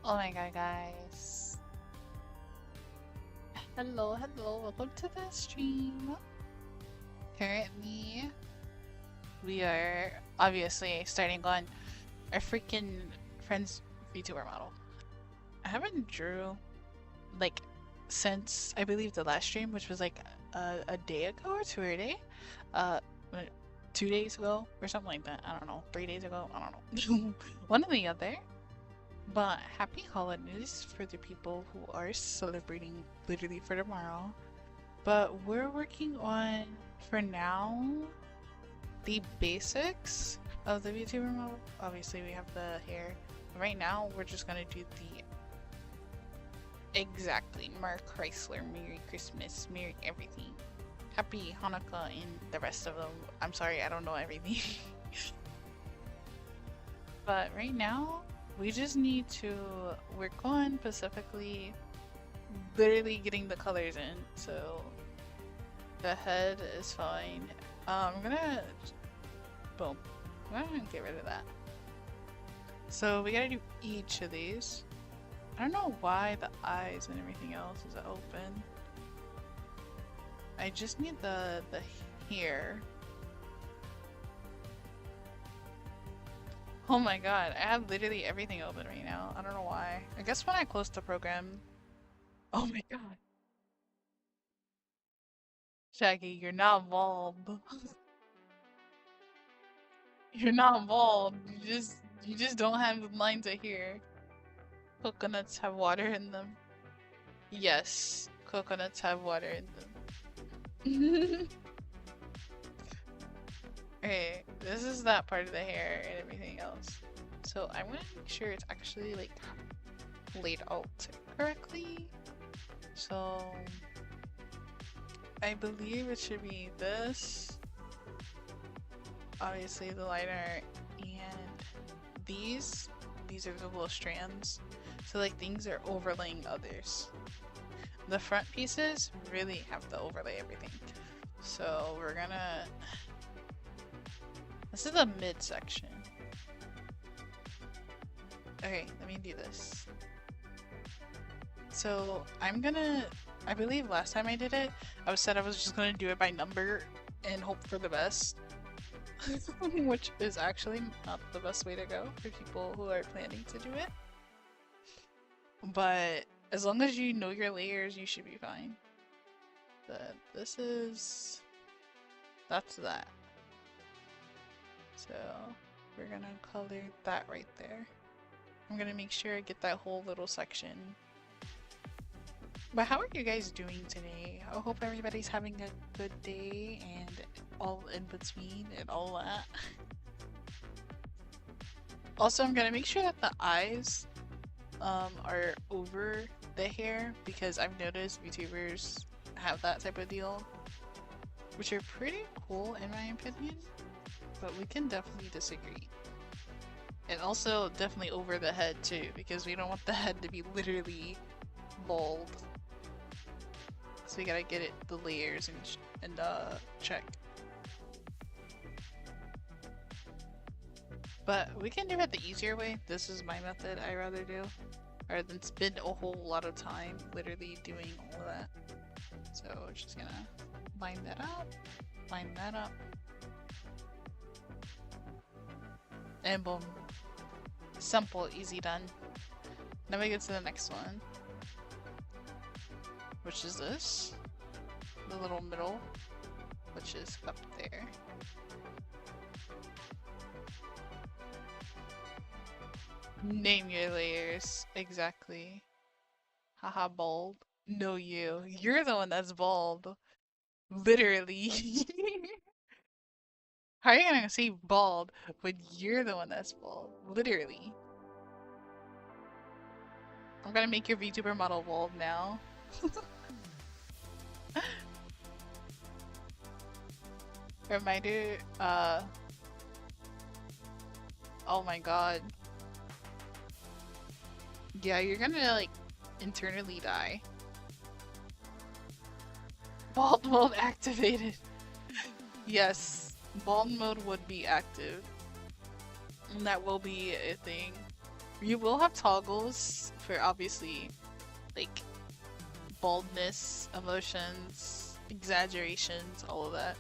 Oh my god, guys. Hello, hello, welcome to the stream. Currently, we are obviously starting on our freaking friend's VTuber model. I haven't drew, like, since I believe the last stream, which was like a day ago or 2 uh, 2 days ago or something like that. I don't know, 3 days ago, I don't know. One or the other. But happy holidays for the people who are celebrating literally for tomorrow. But we're working on, for now, the basics of the VTuber model. Obviously, we have the hair. Right now, we're just gonna do the exactly Merry Chrysler, Merry Christmas, Merry everything. Happy Hanukkah and the rest of them. I'm sorry, I don't know everything. But right now, we just need to work on specifically literally getting the colors in. So the head is fine. I'm gonna boom. I'm gonna get rid of that. So we gotta do each of these. I don't know why the eyes and everything else is open. I just need the hair. Oh my god, I have literally everything open right now. I don't know why. I guess when I close the program. Oh my god. Shaggy, you're not bald. You're not bald. You just don't have lines of hair. Coconuts have water in them. Yes, coconuts have water in them. Okay, this is that part of the hair and everything else. So I'm gonna make sure it's actually like laid out correctly. So I believe it should be this. Obviously the liner and these are the little strands. So like things are overlaying others. The front pieces really have to overlay everything. So we're gonna, this is the midsection. Okay, let me do this. So I'm gonna, I believe last time I did it, I said I was just gonna do it by number and hope for the best. Which is actually not the best way to go for people who are planning to do it. But as long as you know your layers, you should be fine. But this is, that's that. So we're gonna color that right there. I'm gonna make sure I get that whole little section. But how are you guys doing today? I hope everybody's having a good day and all in between and all that. Also, I'm gonna make sure that the eyes are over the hair because I've noticed VTubers have that type of deal, which are pretty cool in my opinion, but we can definitely disagree. And also definitely over the head too, because we don't want the head to be literally bald. So we gotta get it, the layers and check. But we can do it the easier way. This is my method I rather do, rather than spend a whole lot of time literally doing all of that. So we're just gonna line that up, and boom. Simple, easy, done. Now we get to the next one, which is this, the little middle, which is up there. Name your layers, exactly. Haha, bald. No, you're the one that's bald. Literally. How are you gonna say bald when you're the one that's bald? Literally. I'm gonna make your VTuber model bald now. Reminder, oh my god. Yeah, you're gonna like internally die. Bald mode activated. Yes, bald mode would be active. And that will be a thing. You will have toggles for obviously like boldness, emotions, exaggerations, all of that.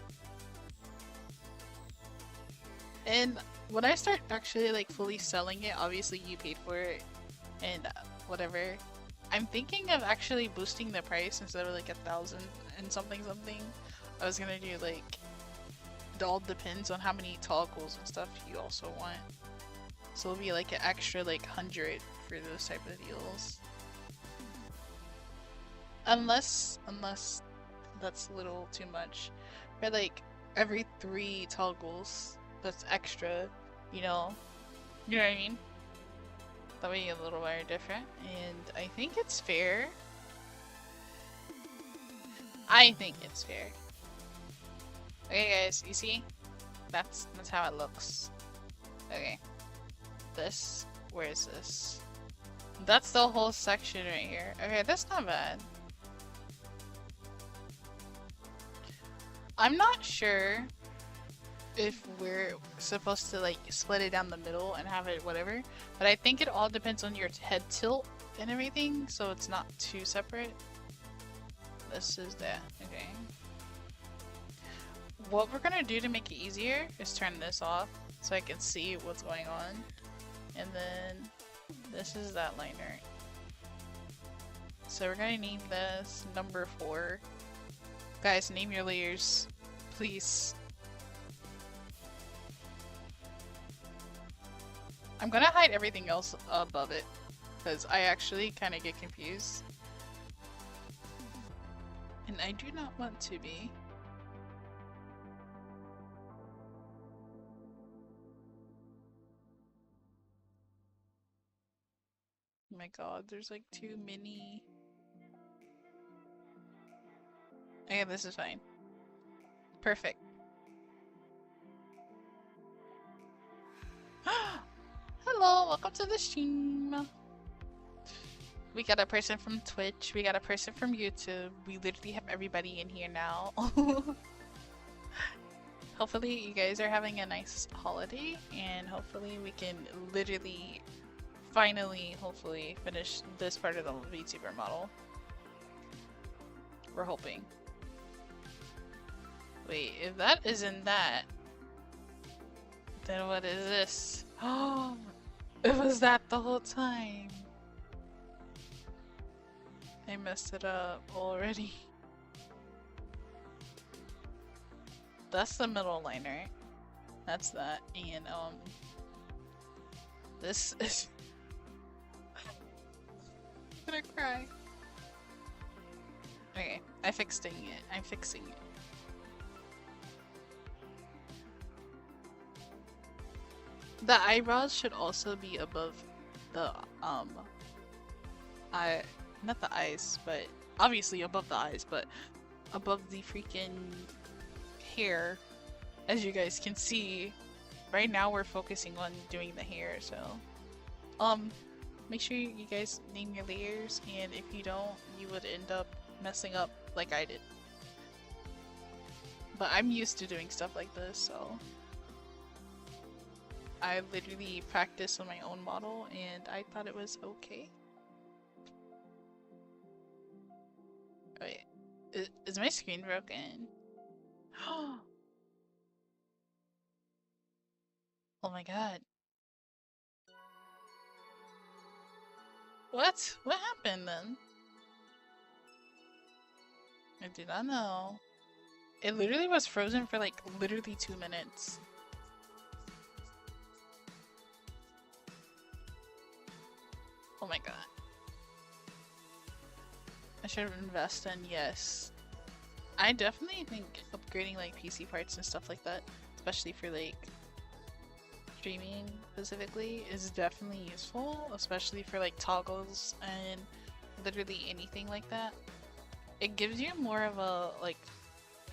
And when I start actually like fully selling it, obviously you paid for it and whatever. I'm thinking of actually boosting the price instead of like 1,000 and something something. I was gonna do like, it all depends on how many toggles and stuff you also want. So it'll be like an extra like 100 for those type of deals. Unless that's a little too much. For like every 3 toggles, that's extra, you know? You know what I mean? That way a little more different. And I think it's fair. I think it's fair. Okay guys, you see? That's how it looks. Okay. This, where is this? That's the whole section right here. Okay, that's not bad. I'm not sure if we're supposed to like split it down the middle and have it whatever, but I think it all depends on your head tilt and everything, so it's not too separate. This is that. Okay. What we're gonna do to make it easier is turn this off so I can see what's going on. And then this is that liner. So we're gonna name this number 4. Guys, name your layers, please. I'm gonna hide everything else above it because I actually kind of get confused. And I do not want to be. Oh my god, there's like too many. Okay, this is fine. Perfect. Hello, welcome to the stream. We got a person from Twitch, we got a person from YouTube. We literally have everybody in here now. Hopefully you guys are having a nice holiday, and hopefully we can literally finally, hopefully, finish this part of the VTuber model. We're hoping. Wait, if that isn't that, then what is this? Oh, it was that the whole time. I messed it up already. That's the middle liner. That's that. And this is I'm gonna cry. Okay, I'm fixing it. I'm fixing it. The eyebrows should also be above the not the eyes, but obviously above the eyes, but above the freaking hair. As you guys can see, right now we're focusing on doing the hair, so make sure you guys name your layers, and if you don't, you would end up messing up like I did. But I'm used to doing stuff like this, so I literally practiced on my own model and I thought it was okay. Wait, is my screen broken? Oh my god. What? What happened then? I do not know. It literally was frozen for like literally 2 minutes. Oh my god. I should have invested in, yes. I definitely think upgrading like PC parts and stuff like that, especially for like streaming specifically, is definitely useful, especially for like toggles and literally anything like that. It gives you more of a like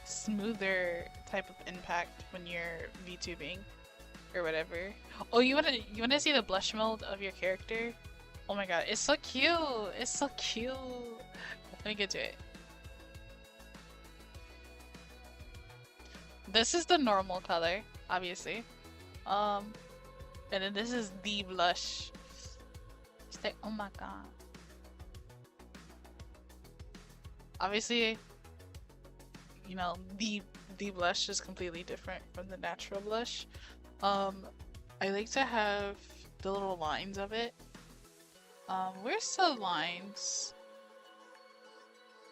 smoother type of impact when you're VTubing or whatever. Oh, you wanna see the blush mode of your character? Oh my god, it's so cute! It's so cute! Let me get to it. This is the normal color, obviously. And then this is the blush. It's like, oh my god. Obviously, you know, the blush is completely different from the natural blush. Um, I like to have the little lines of it. Where's the lines?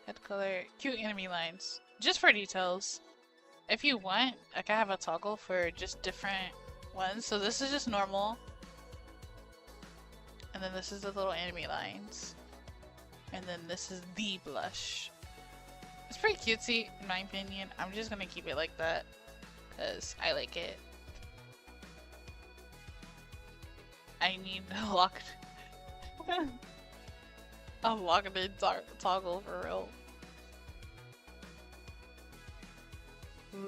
Head color, cute enemy lines. Just for details. If you want, I can have a toggle for just different ones. So this is just normal. And then this is the little enemy lines. And then this is the blush. It's pretty cutesy, in my opinion. I'm just gonna keep it like that. Because I like it. I need a locked... a locked in toggle for real.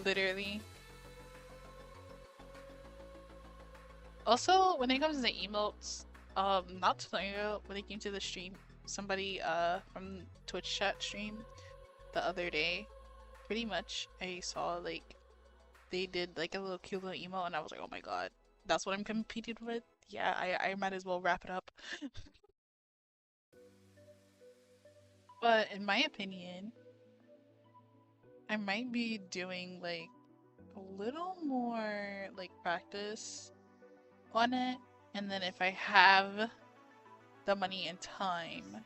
Literally. Also, when it comes to the emotes, not too long ago, when it came to the stream, somebody from Twitch chat stream the other day, pretty much I saw like they did like a little cute little emote and I was like, oh my god, that's what I'm competing with? Yeah, I might as well wrap it up. But in my opinion, I might be doing like a little more like practice on it, and then if I have the money and time,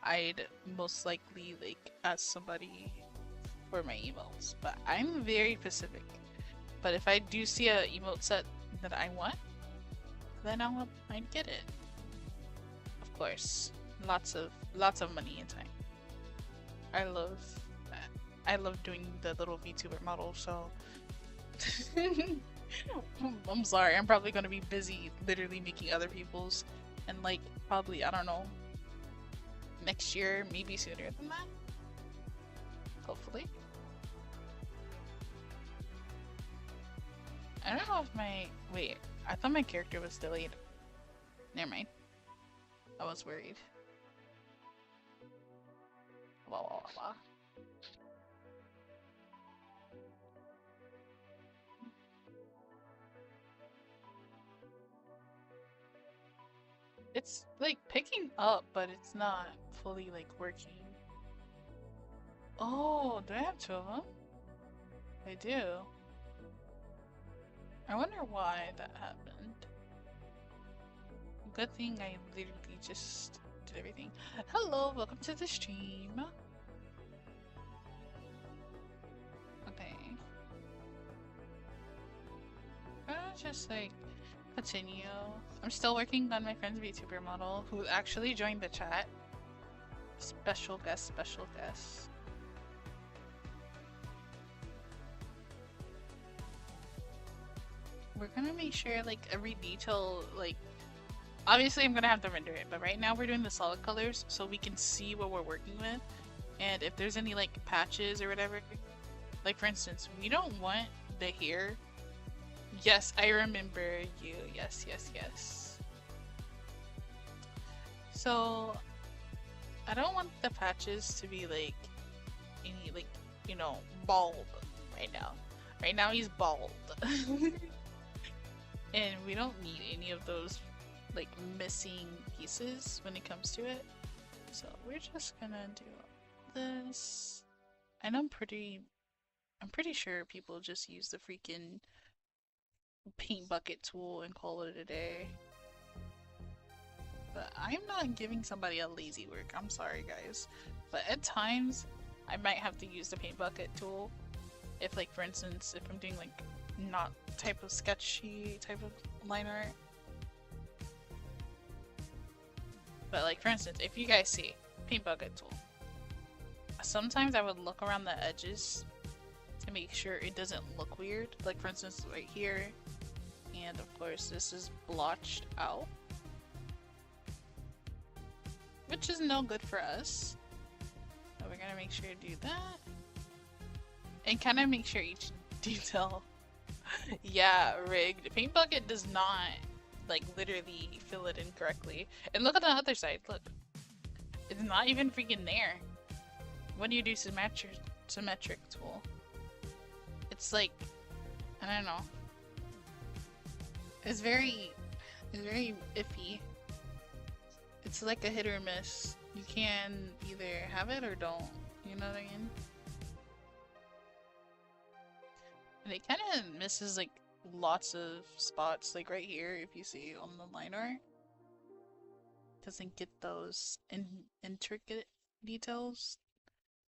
I'd most likely like ask somebody for my emotes. But I'm very specific. But if I do see a emote set that I want, then I'd get it. Of course, lots of money and time. I love doing the little VTuber model, so I'm sorry, I'm probably gonna be busy literally making other people's and like probably, I don't know, next year, maybe sooner than that. Hopefully. I don't know if wait, I thought my character was delayed. Never mind. I was worried. Blah, blah, blah, blah. It's like picking up, but it's not fully like working. Oh, do I have two of them? I do. I wonder why that happened. Good thing I literally just did everything. Hello, welcome to the stream. Okay. I'm gonna just like continue. I'm still working on my friend's VTuber model who actually joined the chat. Special guest, special guest. We're gonna make sure like every detail, like obviously I'm gonna have to render it, but right now we're doing the solid colors so we can see what we're working with. And if there's any like patches or whatever, like for instance, we don't want the hair. Yes, I remember you. Yes, yes, yes. So I don't want the patches to be like any like, you know, bald right now. Right now he's bald. And we don't need any of those like missing pieces when it comes to it. So we're just gonna do this. And I'm pretty sure people just use the freaking paint bucket tool and call it a day. But I'm not giving somebody a lazy work. I'm sorry guys. But at times I might have to use the paint bucket tool. If like for instance, if I'm doing like not type of sketchy type of line art. But like for instance, if you guys see paint bucket tool, sometimes I would look around the edges to make sure it doesn't look weird. Like for instance right here, and of course this is blotched out, which is no good for us. So we're gonna make sure to do that and kind of make sure each detail yeah, rigged. Paint bucket does not like literally fill it in correctly. And look at the other side, look. It's not even freaking there. When you do symmetric tool, it's like, I don't know. It's very iffy. It's like a hit or miss. You can either have it or don't, you know what I mean? And it kind of misses like lots of spots, like right here, if you see on the line art. Doesn't get those intricate details,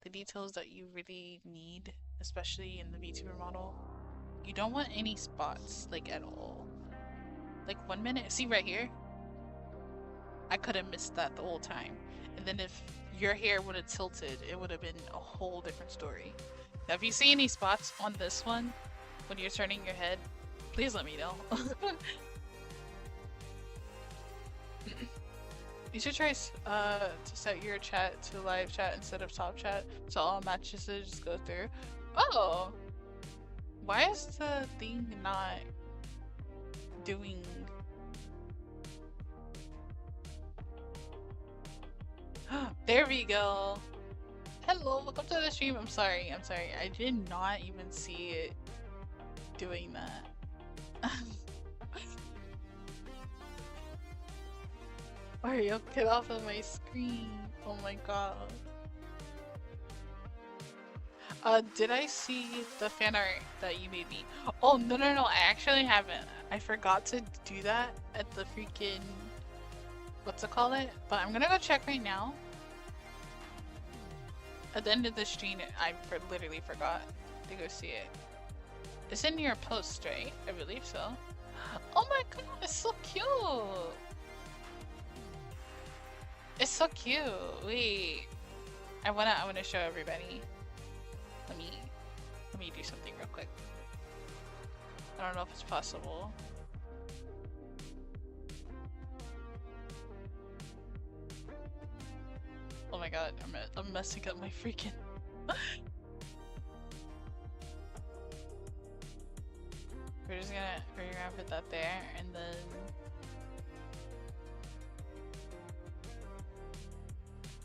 the details that you really need, especially in the VTuber model. You don't want any spots, like at all. Like 1 minute, see right here? I could have missed that the whole time. And then if your hair would have tilted, it would have been a whole different story. Now, if you see any spots on this one, when you're turning your head, please let me know. You should try to set your chat to live chat instead of top chat, so all messages go through. Oh! Why is the thing not doing... There we go! Hello, welcome to the stream. I'm sorry. I did not even see it doing that. Mario, get off of my screen. Oh my god. Did I see the fan art that you made me? Oh, no, I actually haven't. I forgot to do that at the freaking... what's it called? But I'm gonna go check right now. At the end of the stream, I literally forgot to go see it. It's in your post, right? I believe so. Oh my god, it's so cute! It's so cute. Wait, I wanna show everybody. Let me do something real quick. I don't know if it's possible. Oh my god, I'm messing up my freaking. we're gonna put that there, and then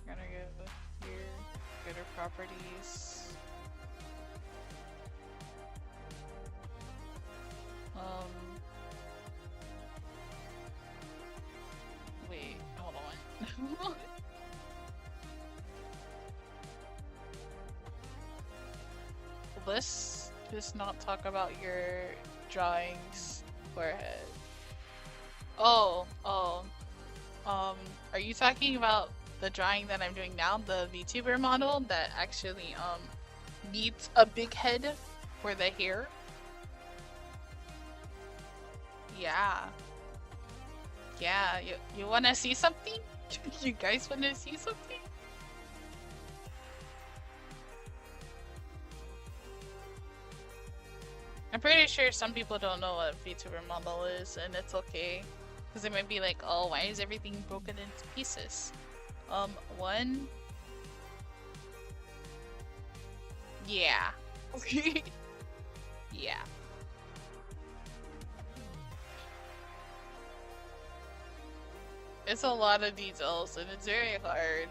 we're gonna go here, go to properties. Wait, hold on. Let's just not talk about your drawings forehead. Oh, are you talking about the drawing that I'm doing now, the VTuber model that actually needs a big head for the hair? Yeah. Yeah, you wanna see something? You guys wanna see something? I'm pretty sure some people don't know what VTuber model is, and it's okay. Because they might be like, oh, why is everything broken into pieces? One... Yeah. Yeah. It's a lot of details, and it's very hard.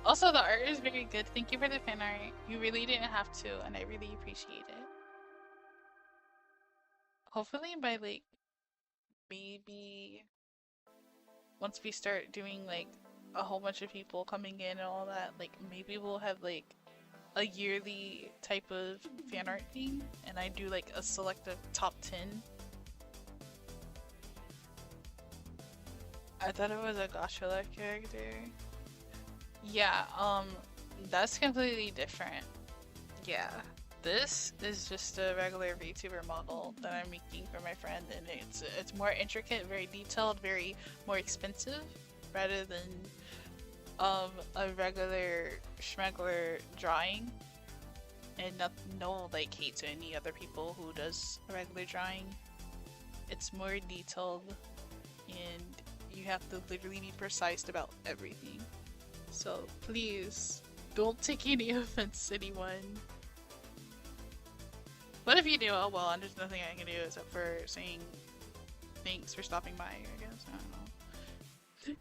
Also, the art is very good. Thank you for the fan art. You really didn't have to, and I really appreciate it. Hopefully by, like, maybe once we start doing, like, a whole bunch of people coming in and all that, like, maybe we'll have, like, a yearly type of fan art thing, and I do, like, a selective top 10. I thought it was a Goshala character. Yeah, that's completely different. Yeah. This is just a regular VTuber model that I'm making for my friend, and it's more intricate, very detailed, very more expensive, rather than a regular schmegler drawing. And no like hate to any other people who does a regular drawing. It's more detailed, and you have to literally be precise about everything. So please don't take any offense, anyone. But if you do, oh well, and there's nothing I can do except for saying thanks for stopping by, I guess. I don't know.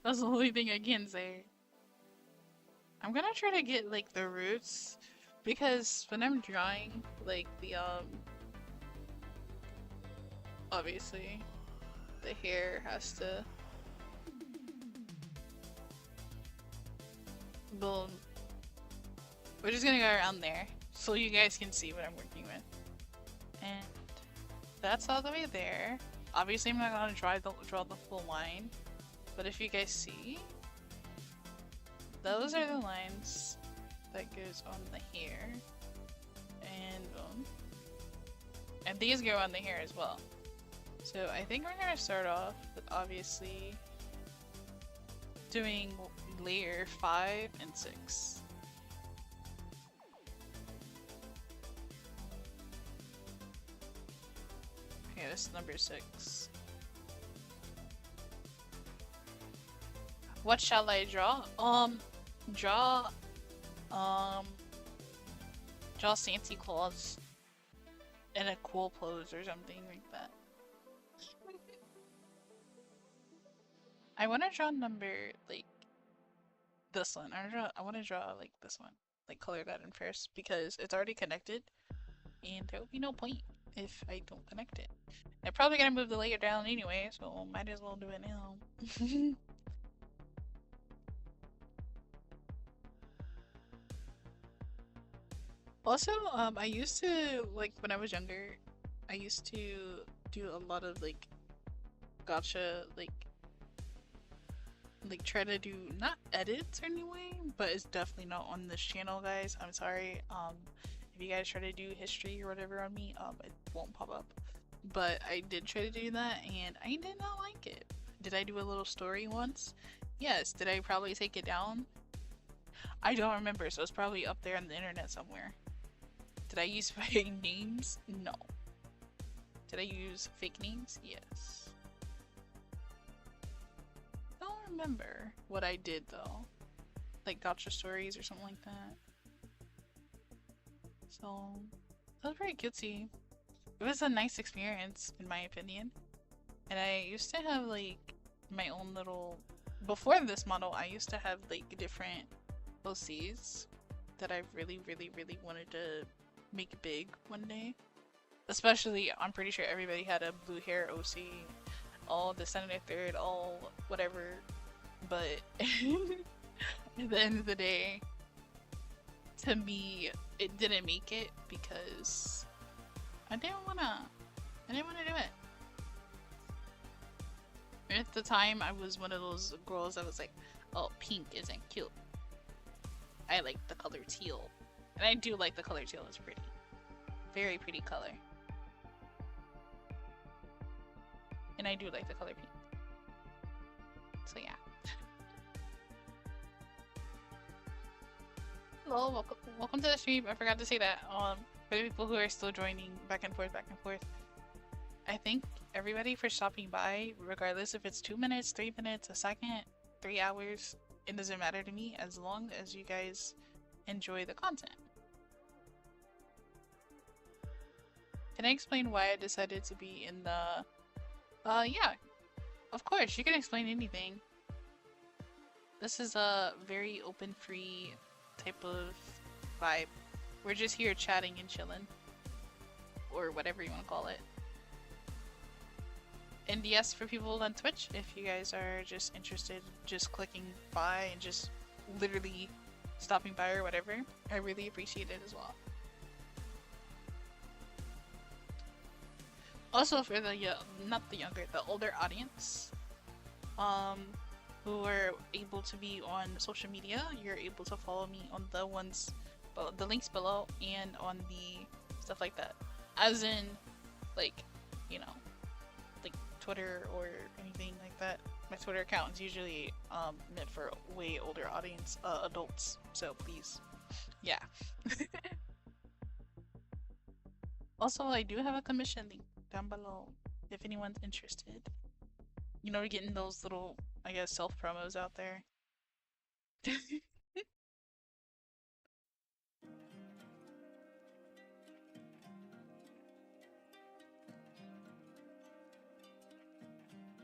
That's the only thing I can say. I'm gonna try to get like the roots, because when I'm drawing, like the obviously the hair has to Boom. We're just gonna go around there so you guys can see what I'm working with. And that's all the way there. Obviously, I'm not gonna draw the full line, but if you guys see, those are the lines that goes on the hair, and boom, and these go on the hair as well. So I think we're gonna start off with obviously doing layer 5 and 6. Okay, this is number 6. What shall I draw? Draw Santa Claus in a cool pose or something like that. I want to draw number, like, this one. I want to draw, like, this one. Like, color that in first, because it's already connected, and there will be no point if I don't connect it. I'm probably gonna move the layer down anyway, so might as well do it now. Also, I used to, like, when I was younger, I used to do a lot of, like, gotcha, like try to do, not edits anyway, but it's definitely not on this channel, guys. I'm sorry. If you guys try to do history or whatever on me, it won't pop up. But I did try to do that, and I did not like it. Did I do a little story once? Yes. Did I probably take it down? I don't remember, so it's probably up there on the internet somewhere. Did I use fake names? No. Did I use fake names? Yes. I don't remember what I did though. Like gotcha stories or something like that. So, that was pretty cutesy. It was a nice experience, in my opinion. And I used to have like my own little... Before this model, I used to have like different OCs that I really wanted to make big one day. Especially, I'm pretty sure everybody had a blue hair OC, all Descendant 3rd, all whatever. But at the end of the day, to me, it didn't make it because I didn't wanna do it. At the time, I was one of those girls that was like, oh, pink isn't cute. I like the color teal. And I do like the color teal, it's pretty. Very pretty color. And I do like the color pink. So yeah. Hello, welcome to the stream. I forgot to say that. For the people who are still joining back and forth. I thank everybody for stopping by, regardless if it's 2 minutes, 3 minutes, a second, 3 hours. It doesn't matter to me as long as you guys enjoy the content. Can I explain why I decided to be in the... yeah. Of course, you can explain anything. This is a very open, free type of vibe. We're just here chatting and chilling. Or whatever you want to call it. And yes, for people on Twitch, if you guys are just interested, just clicking by and just literally stopping by or whatever, I really appreciate it as well. Also for the, not the younger, the older audience, who are able to be on social media, you're able to follow me on the ones, the links below, and on the stuff like that. As in, like, you know, like Twitter or anything like that. My Twitter account is usually meant for a way older audience, adults. So please, yeah. Also, I do have a commission link down below if anyone's interested. You know, getting those little, I guess, self promos out there.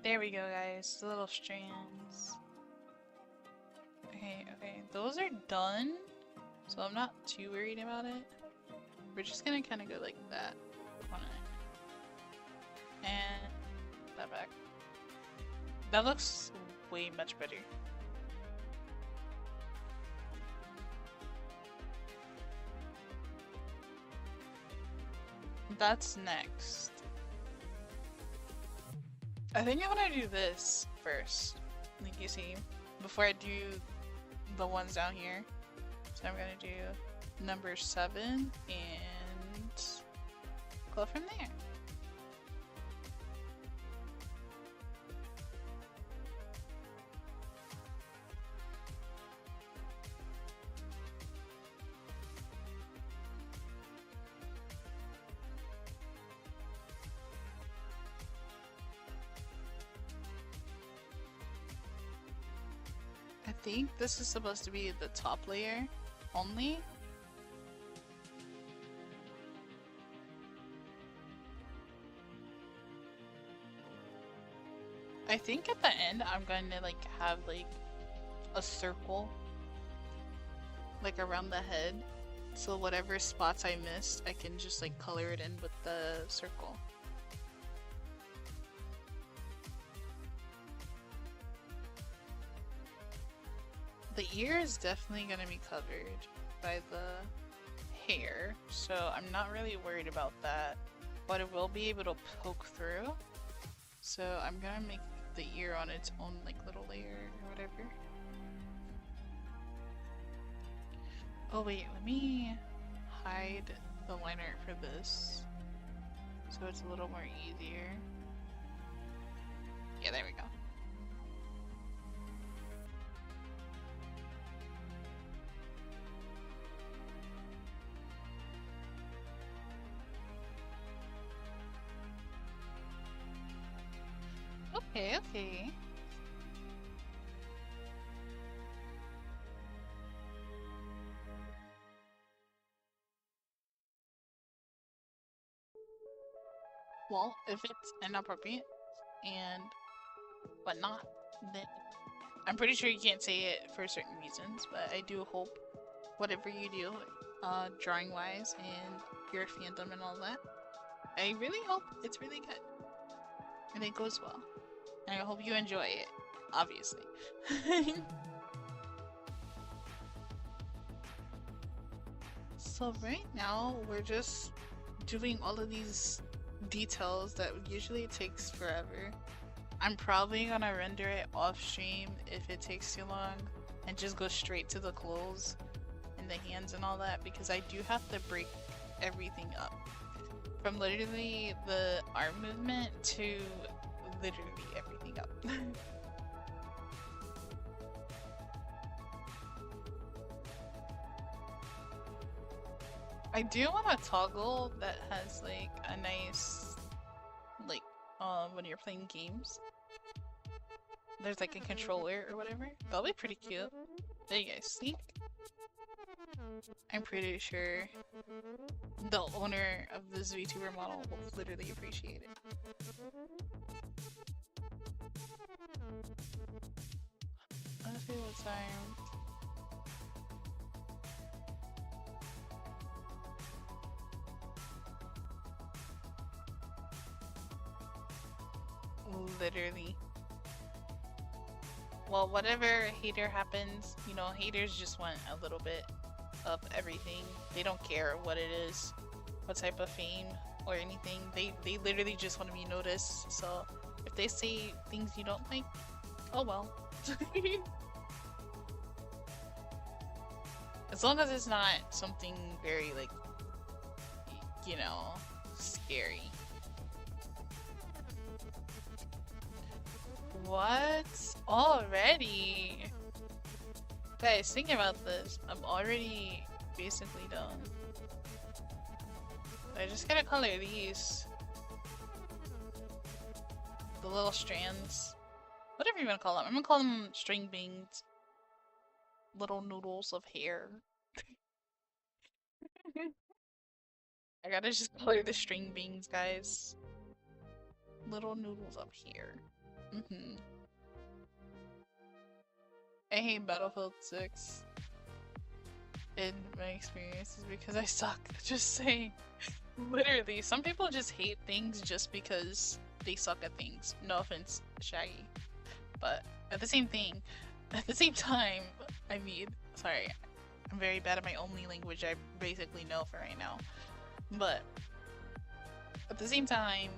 There we go, guys. The little strands. Okay, those are done, so I'm not too worried about it. We're just gonna kind of go like that on it, and that back. That looks way much better. That's next. I think I want to do this first. Like you see, before I do the ones down here. So I'm gonna do number 7 and go from there. I think this is supposed to be the top layer only. I think at the end I'm going to like have like a circle like around the head, so whatever spots I missed I can just like color it in with the circle. The ear is definitely going to be covered by the hair, so I'm not really worried about that, but it will be able to poke through. So I'm gonna make the ear on its own like little layer or whatever. Oh wait, let me hide the line art for this so it's a little more easier. Yeah, there we go. Okay. Well, if it's inappropriate and whatnot, then I'm pretty sure you can't say it for certain reasons, but I do hope whatever you do, drawing wise and your fandom and all that, I really hope it's really good and it goes well. And I hope you enjoy it, obviously. So right now, we're just doing all of these details that usually takes forever. I'm probably gonna render it off stream if it takes too long and just go straight to the clothes and the hands and all that, because I do have to break everything up. From literally the arm movement to literally everything up. I do want a toggle that has like a nice, like, when you're playing games, there's like a controller or whatever. That'll be pretty cute. There you guys see? I'm pretty sure the owner of this VTuber model will literally appreciate it. Let's see what time. Literally. Well, whatever hater happens, you know, haters just want a little bit of everything. They don't care what it is, what type of fame or anything. They literally just want to be noticed. So if they say things you don't like, oh well. As long as it's not something very, like, you know, scary. What? Already? Guys, think about this. I'm already basically done. I just gotta color these. The little strands. Whatever you wanna call them. I'm gonna call them string beans. Little noodles of hair. I gotta just color the string beans, guys. Little noodles up here. I hate Battlefield 6 in my experiences because I suck. Just saying. Literally, some people just hate things just because they suck at things. No offense, Shaggy. But at the same time, I mean, sorry, I'm very bad at my only language I basically know for right now. But At the same time,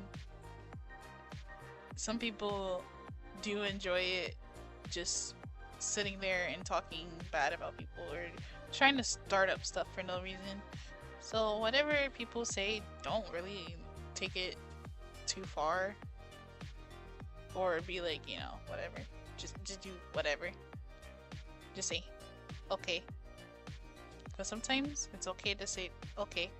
some people do enjoy it just sitting there and talking bad about people or trying to start up stuff for no reason. So whatever people say, don't really take it too far or be like, you know, whatever. Just do whatever. Just say okay. Because sometimes it's okay to say okay.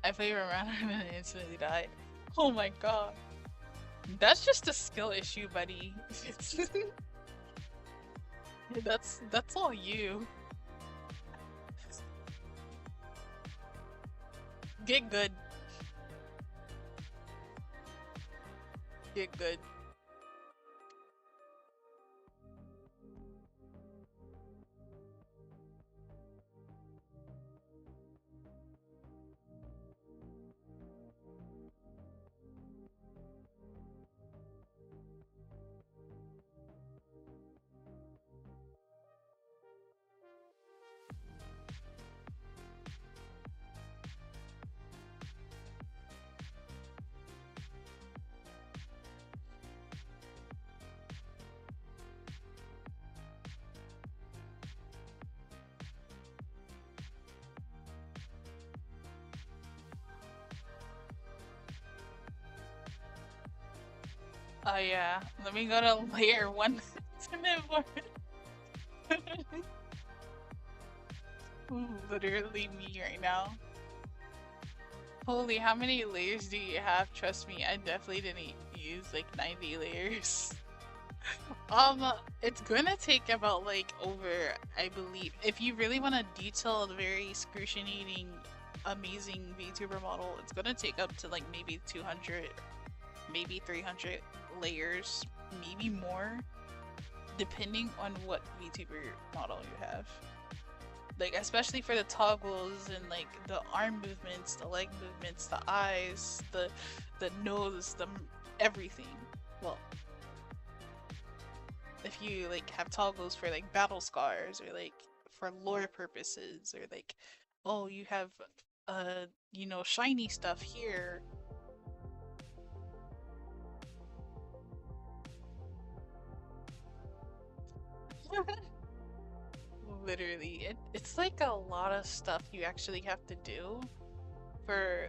I played around and then instantly died. Oh my god. That's just a skill issue, buddy. That's all you. Get good. Get good. Oh yeah, let me go to layer 1 Literally me right now. Holy, how many layers do you have? Trust me, I definitely didn't use like 90 layers. It's gonna take about like over, I believe, if you really want to detail a very excruciating, amazing VTuber model, it's gonna take up to like maybe 200, maybe 300 layers, maybe more, depending on what VTuber model you have. Like, especially for the toggles and like the arm movements, the leg movements, the eyes, the nose, the everything. Well, if you like have toggles for like battle scars or like for lore purposes or like, oh, you have you know, shiny stuff here. Literally, it's like a lot of stuff you actually have to do for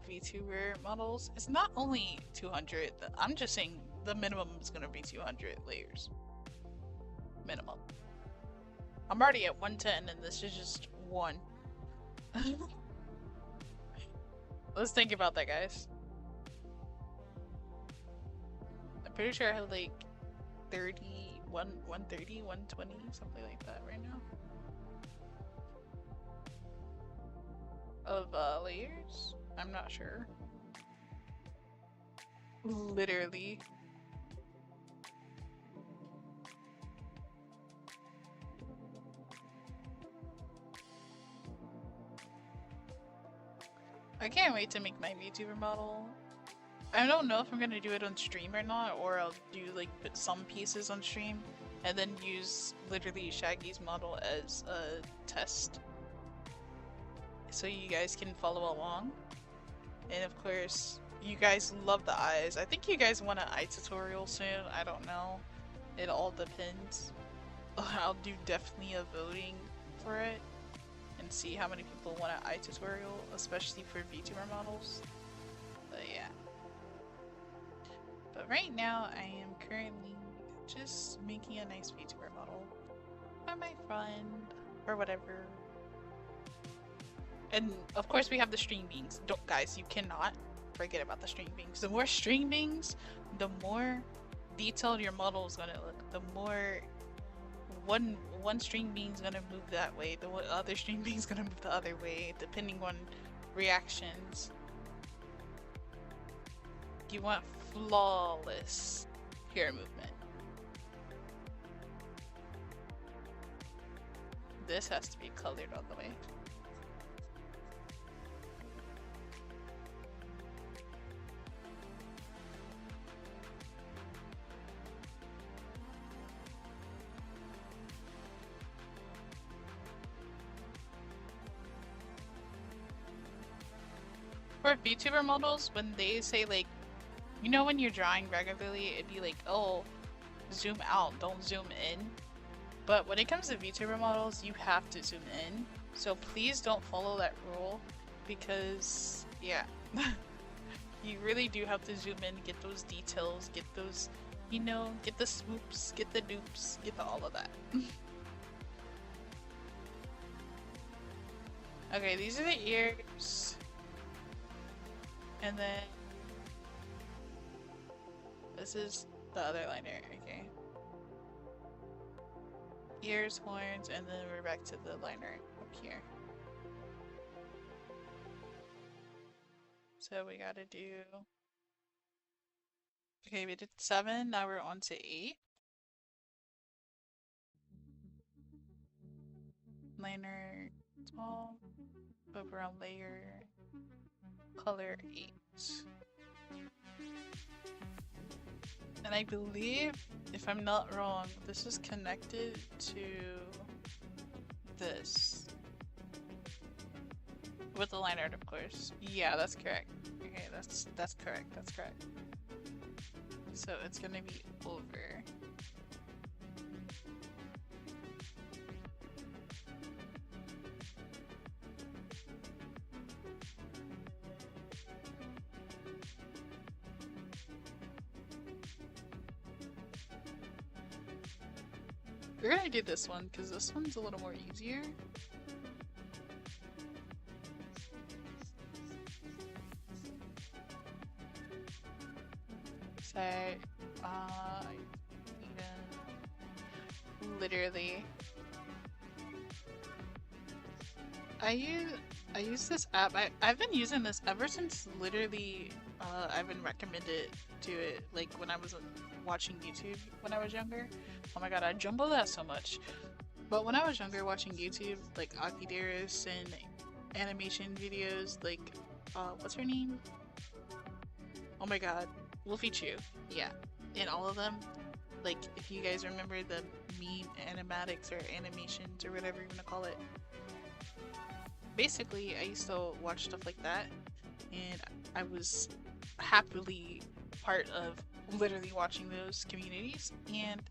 VTuber models. It's not only 200, I'm just saying the minimum is gonna be 200 layers. Minimum. I'm already at 110 and this is just one. Let's think about that, guys. I'm pretty sure I have like 130, 120, something like that right now. Of layers? I'm not sure. Literally. I can't wait to make my VTuber model. I don't know if I'm gonna do it on stream or not, or I'll do like some pieces on stream and then use literally Shaggy's model as a test so you guys can follow along. And of course, you guys love the eyes. I think you guys want an eye tutorial soon. I don't know. It all depends. I'll do definitely a voting for it and see how many people want an eye tutorial, especially for VTuber models. But yeah. But right now, I am currently just making a nice VTuber model for my friend or whatever. And of course, we have the string beings. Don't, guys, you cannot forget about the string beings. The more string beings, the more detailed your model is gonna look. The more one string being is gonna move that way, the other string being is gonna move the other way, depending on reactions. You want flawless hair movement. This has to be colored all the way. For VTuber models, when they say like, you know, when you're drawing regularly, it'd be like, oh, zoom out, don't zoom in. But when it comes to VTuber models, you have to zoom in. So please don't follow that rule because, yeah, you really do have to zoom in, get those details, get those, you know, get the swoops, get the dupes, get the all of that. Okay, these are the ears. And then this is the other liner, okay. Ears, horns, and then we're back to the liner up here. So we gotta do... Okay, we did 7, now we're on to 8. Liner 12, background layer, color 8. And I believe, if I'm not wrong, this is connected to this. With the line art, of course. Yeah, that's correct. Okay, that's correct, that's correct. So it's gonna be over. We're gonna do this one because this one's a little more easier. So, even literally, I use this app. I've been using this ever since literally I've been recommended to it like when I was watching YouTube when I was younger. Oh my god, I jumble that so much. But when I was younger watching YouTube, like Akideris and animation videos, like what's her name? Oh my god, Wolfie Chu. Yeah. And all of them, like if you guys remember the meme animatics or animations or whatever you want to call it. Basically, I used to watch stuff like that, and I was happily part of literally watching those communities. And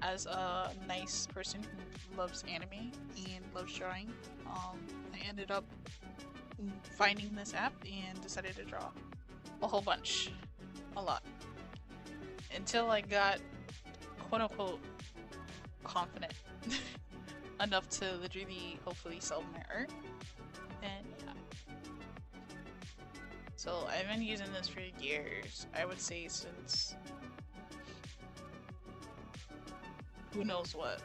as a nice person who loves anime and loves drawing, I ended up finding this app and decided to draw a whole bunch, a lot, until I got quote-unquote confident enough to literally hopefully sell my art. And yeah, so I've been using this for years. I would say since who knows what.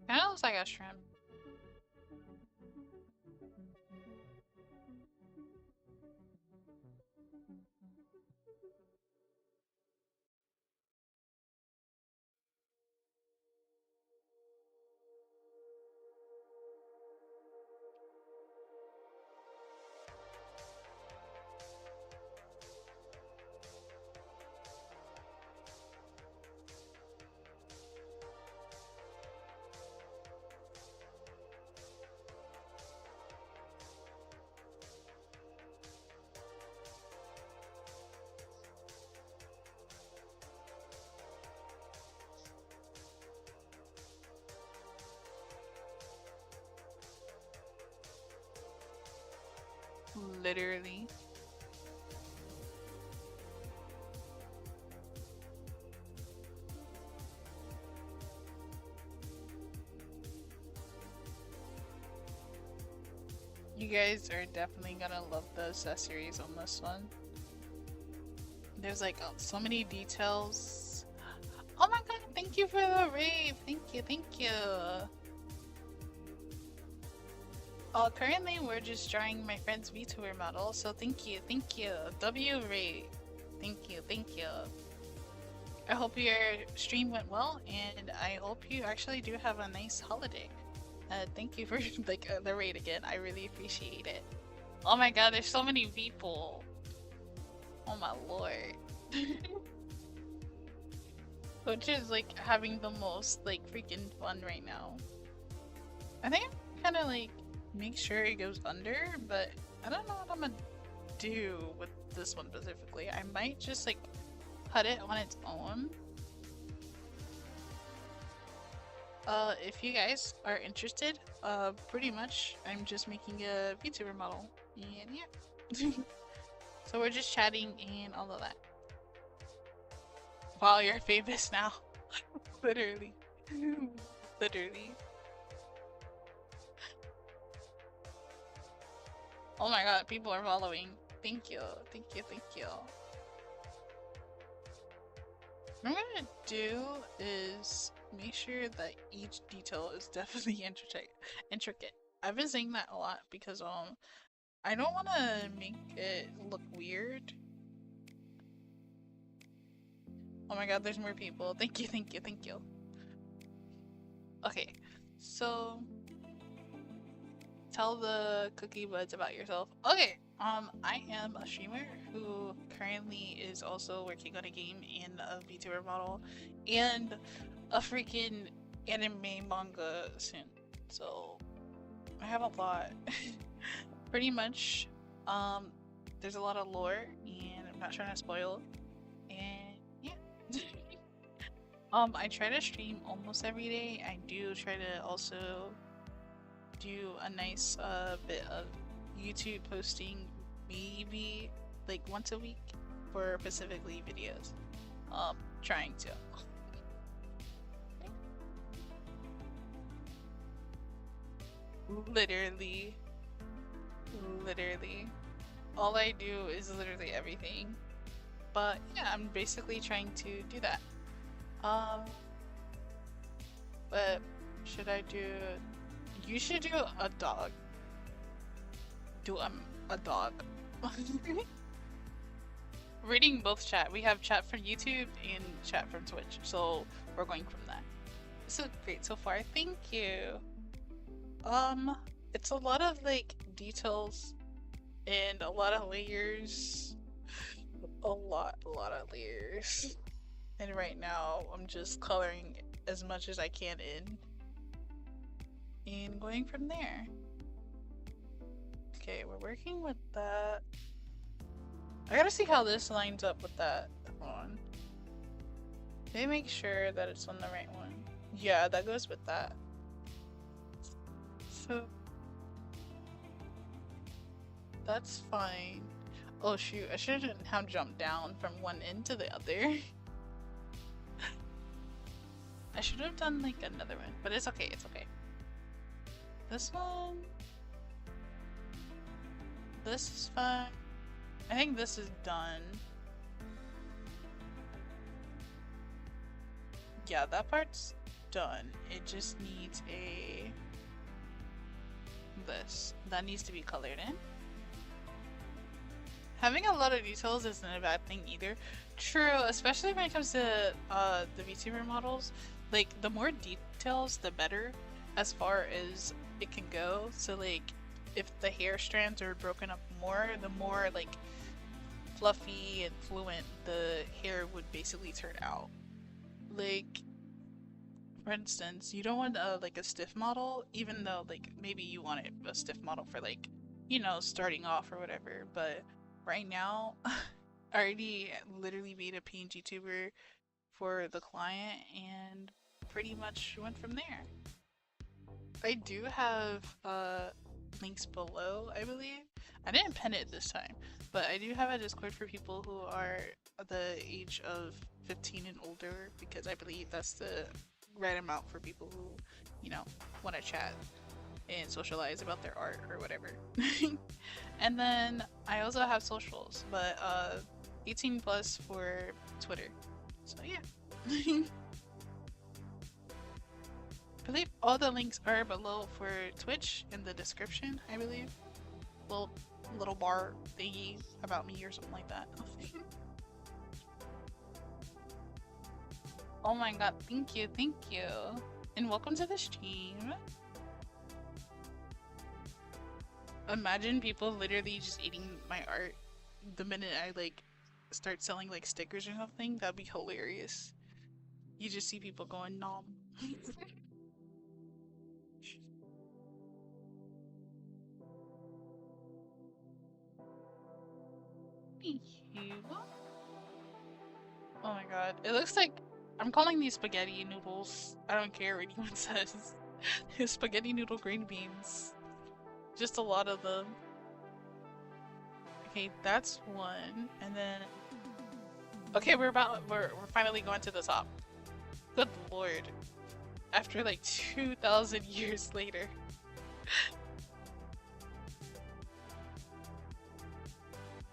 Kinda looks like a shrimp. Literally. You guys are definitely gonna love the accessories on this one. There's like so many details. Oh my god, thank you for the rave. Thank you, thank you. Currently we're just drawing my friend's VTuber model, so thank you, W Ray. Thank you, thank you. I hope your stream went well, and I hope you actually do have a nice holiday. Thank you for like the raid again. I really appreciate it. Oh my god, there's so many people. Oh my lord. Which is like having the most like freaking fun right now. I think I'm kind of like make sure it goes under, but I don't know what I'm gonna do with this one specifically. I might just like put it on its own. If you guys are interested, pretty much I'm just making a VTuber model, and yeah. So we're just chatting and all of that. Wow, you're famous now. Literally. Literally. Oh my god, people are following. Thank you, thank you, thank you. What I'm gonna do is make sure that each detail is definitely intricate. I've been saying that a lot because I don't want to make it look weird. Oh my god, there's more people. Thank you, thank you, thank you. Okay, so tell the cookie buds about yourself. Okay, I am a streamer who currently is also working on a game and a VTuber model and a freaking anime manga soon. So I have a lot. Pretty much, there's a lot of lore and I'm not trying to spoil. And yeah. I try to stream almost every day. I do try to also do a nice bit of YouTube posting, maybe like once a week for specifically videos. Trying to. Literally, literally. All I do is literally everything. But yeah, I'm basically trying to do that. But should I do? You should do a dog. Do a dog. Reading both chat. We have chat from YouTube and chat from Twitch, so we're going from that. So great so far. Thank you. It's a lot of like details and a lot of layers. A lot of layers. And right now I'm just coloring as much as I can in and going from there. Okay, we're working with that. I gotta see how this lines up with that one. Let me make sure that it's on the right one. Yeah, that goes with that. So that's fine. Oh shoot, I shouldn't have jumped down from one end to the other. I should have done like another one, but it's okay, it's okay. This one. This is fine. I think this is done. Yeah, that part's done. It just needs this. That needs to be colored in. Having a lot of details isn't a bad thing either. True, especially when it comes to the VTuber models. Like, the more details, the better as far as it can go. So like, if the hair strands are broken up more, the more like fluffy and fluent the hair would basically turn out. Like, for instance, you don't want like a stiff model, even though like maybe you want a stiff model for like, you know, starting off or whatever. But right now, I already literally made a PNG tuber for the client and pretty much went from there. I do have links below, I believe. I didn't pin it this time, but I do have a Discord for people who are the age of 15 and older, because I believe that's the right amount for people who, you know, want to chat and socialize about their art or whatever. And then I also have socials, but 18 plus for Twitter. So yeah. I believe all the links are below for Twitch in the description, I believe. Little bar thingy about me or something like that. Oh my god, thank you, thank you. And welcome to the stream. Imagine people literally just eating my art the minute I like start selling like stickers or something, that'd be hilarious. You just see people going nom. Oh my god. It looks like I'm calling these spaghetti noodles. I don't care what anyone says. Spaghetti noodle green beans. Just a lot of them. Okay, that's one. And then okay, we're finally going to the top. Good lord. After like 2,000 years later.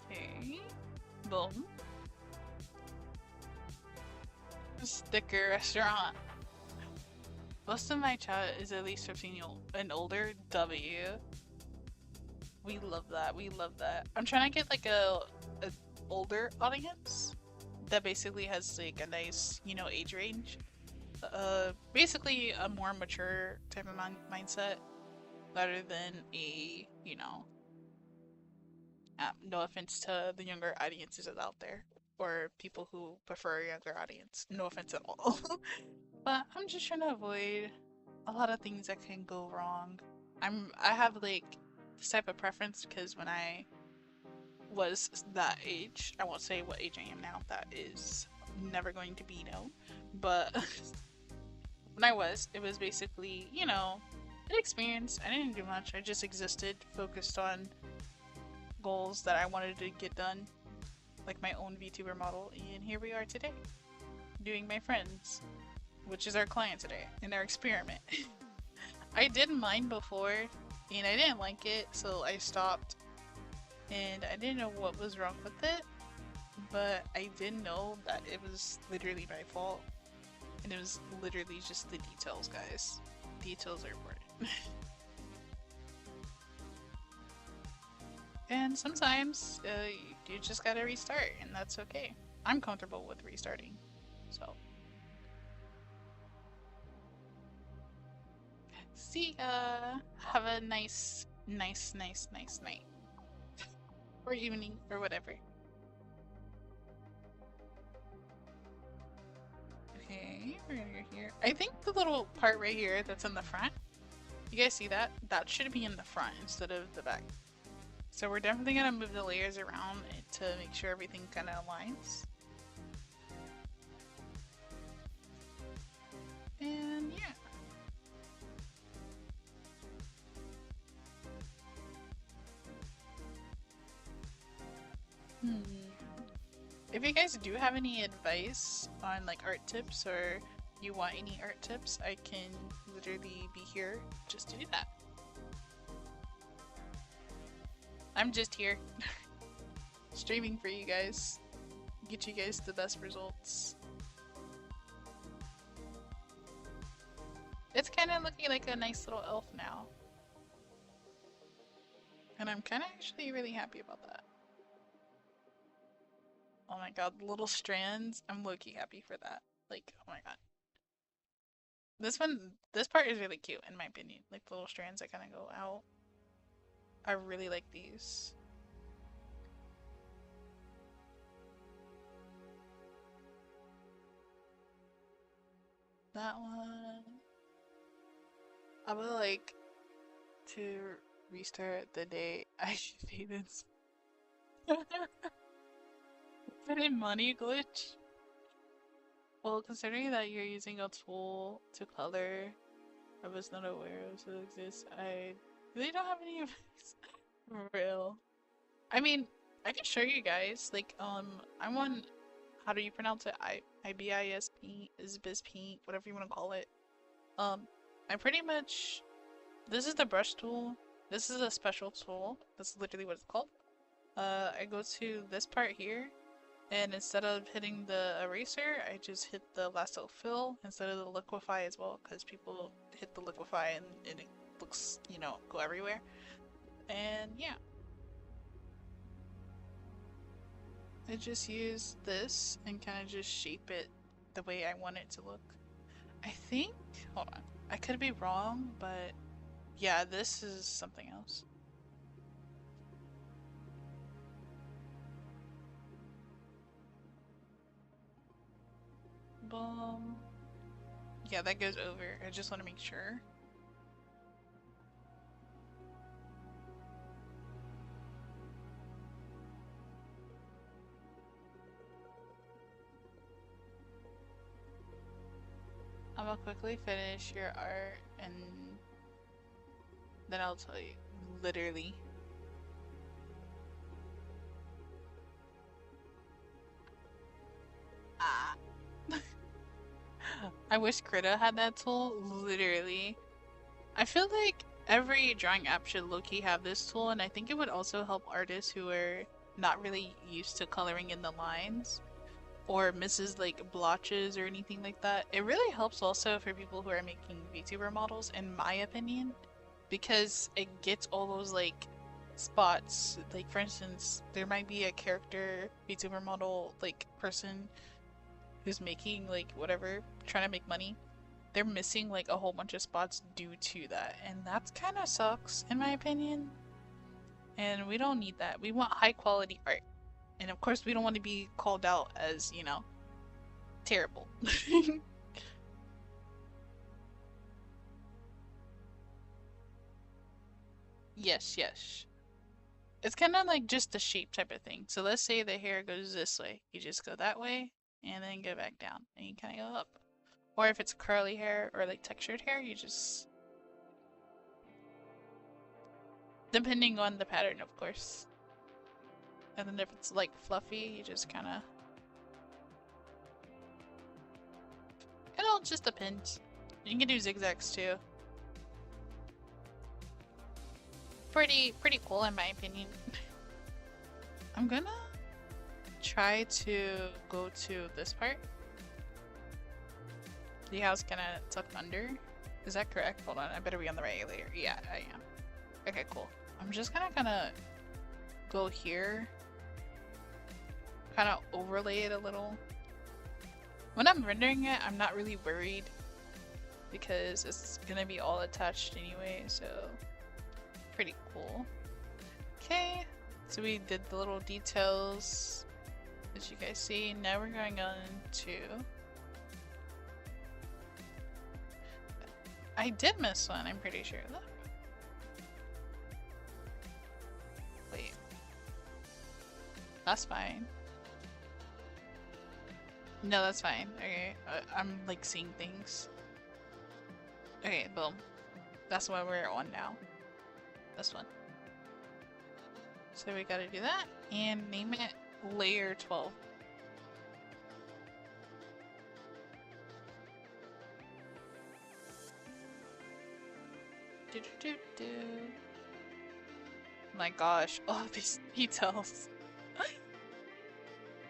Okay. Boom. Sticker restaurant. Most of my chat is at least 15 and older. W. We love that. We love that. I'm trying to get like a older audience that basically has like a nice, you know, age range. Basically a more mature type of mindset rather than a, you know, no offense to the younger audiences out there or people who prefer a younger audience. No offense at all. But I'm just trying to avoid a lot of things that can go wrong. I have like this type of preference because when I was that age, I won't say what age I am now, that is never going to be known, but when I was, it was basically, you know, an experience. I didn't do much. I just existed, focused on goals that I wanted to get done, like my own VTuber model, and here we are today, doing my friends, which is our client today, in our experiment. I did mine before, and I didn't like it, so I stopped, and I didn't know what was wrong with it, but I did know that it was literally my fault, and it was literally just the details, guys. Details are important. And sometimes you just gotta restart, and that's okay. I'm comfortable with restarting, so. See, have a nice night. Or evening, or whatever. Okay, we're gonna go here. I think the little part right here that's in the front, you guys see that? That should be in the front instead of the back. So we're definitely gonna move the layers around to make sure everything kind of aligns. And yeah. If you guys do have any advice on like art tips or you want any art tips, I can literally be here just to do that. I'm just here streaming for you guys, get you guys the best results. It's kind of looking like a nice little elf now, and I'm kind of actually really happy about that. Oh my god, little strands, I'm low-key happy for that. Like, oh my god. This part is really cute in my opinion, like the little strands that kind of go out. I really like these. That one. I would like to restart the day I dated. Put in money glitch. Well, considering that you're using a tool to color, I was not aware of so exists. I really don't have any of this. For real. I mean, I can show you guys. Like, I'm on. How do you pronounce it? ibis, whatever you want to call it. I pretty much. This is the brush tool. This is a special tool. That's literally what it's called. I go to this part here, and instead of hitting the eraser, I just hit the lasso fill instead of the liquefy as well, because people hit the liquefy and it looks, you know, go everywhere. And yeah. I just use this and kind of just shape it the way I want it to look. I think, hold on, I could be wrong, but yeah, this is something else. boom. Yeah, that goes over. I just want to make sure. I'm gonna quickly finish your art and then I'll tell you. Literally. Ah. I wish Krita had that tool. Literally. I feel like every drawing app should low-key have this tool, and I think it would also help artists who are not really used to coloring in the lines or misses like blotches or anything like that. It really helps also for people who are making VTuber models, in my opinion, because it gets all those like spots. Like for instance, there might be a character VTuber model like person who's making like whatever, trying to make money. They're missing like a whole bunch of spots due to that, and that's kind of sucks in my opinion. And we don't need that. We want high quality art. And of course, we don't want to be called out as, you know, terrible. Yes, yes. It's kind of like just the shape type of thing. So let's say the hair goes this way. You just go that way and then go back down. And you kind of go up. Or if it's curly hair or like textured hair, you just... Depending on the pattern, of course. And then if it's like fluffy, you just kind of... It all just depends. You can do zigzags too. Pretty cool in my opinion. I'm gonna try to go to this part. See how it's kind of tucked under? Is that correct? Hold on, I better be on the right layer. Yeah, I am. Okay, cool. I'm just gonna go here. Kind of overlay it a little. When I'm rendering it, I'm not really worried because it's gonna be all attached anyway, so pretty cool. Okay, so we did the little details as you guys see. Now we're going on to... I did miss one, I'm pretty sure. Look. Wait. That's fine. No, that's fine. Okay, I'm like seeing things. Okay, boom. That's what we're on now. This one. So we gotta do that and name it layer 12. Do. My gosh, all these details.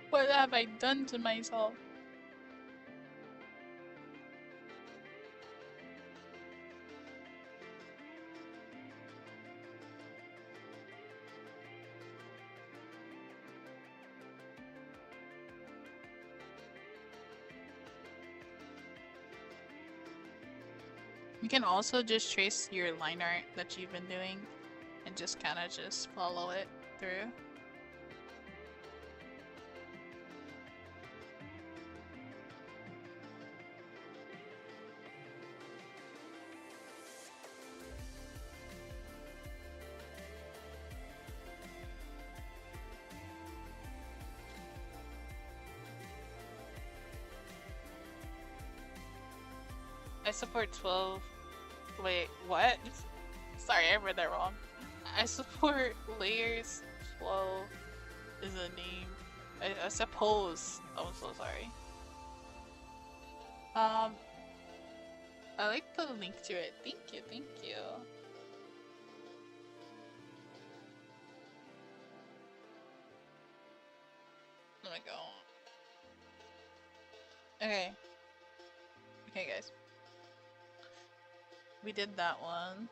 What have I done to myself? You can also just trace your line art that you've been doing and just kind of just follow it through. I support 12. Wait, what? Sorry, I read that wrong. I support layers 12 is a name. I suppose. I'm so sorry. I like the link to it. Thank you, thank you. Oh my god. Okay. Okay, guys. We did that one.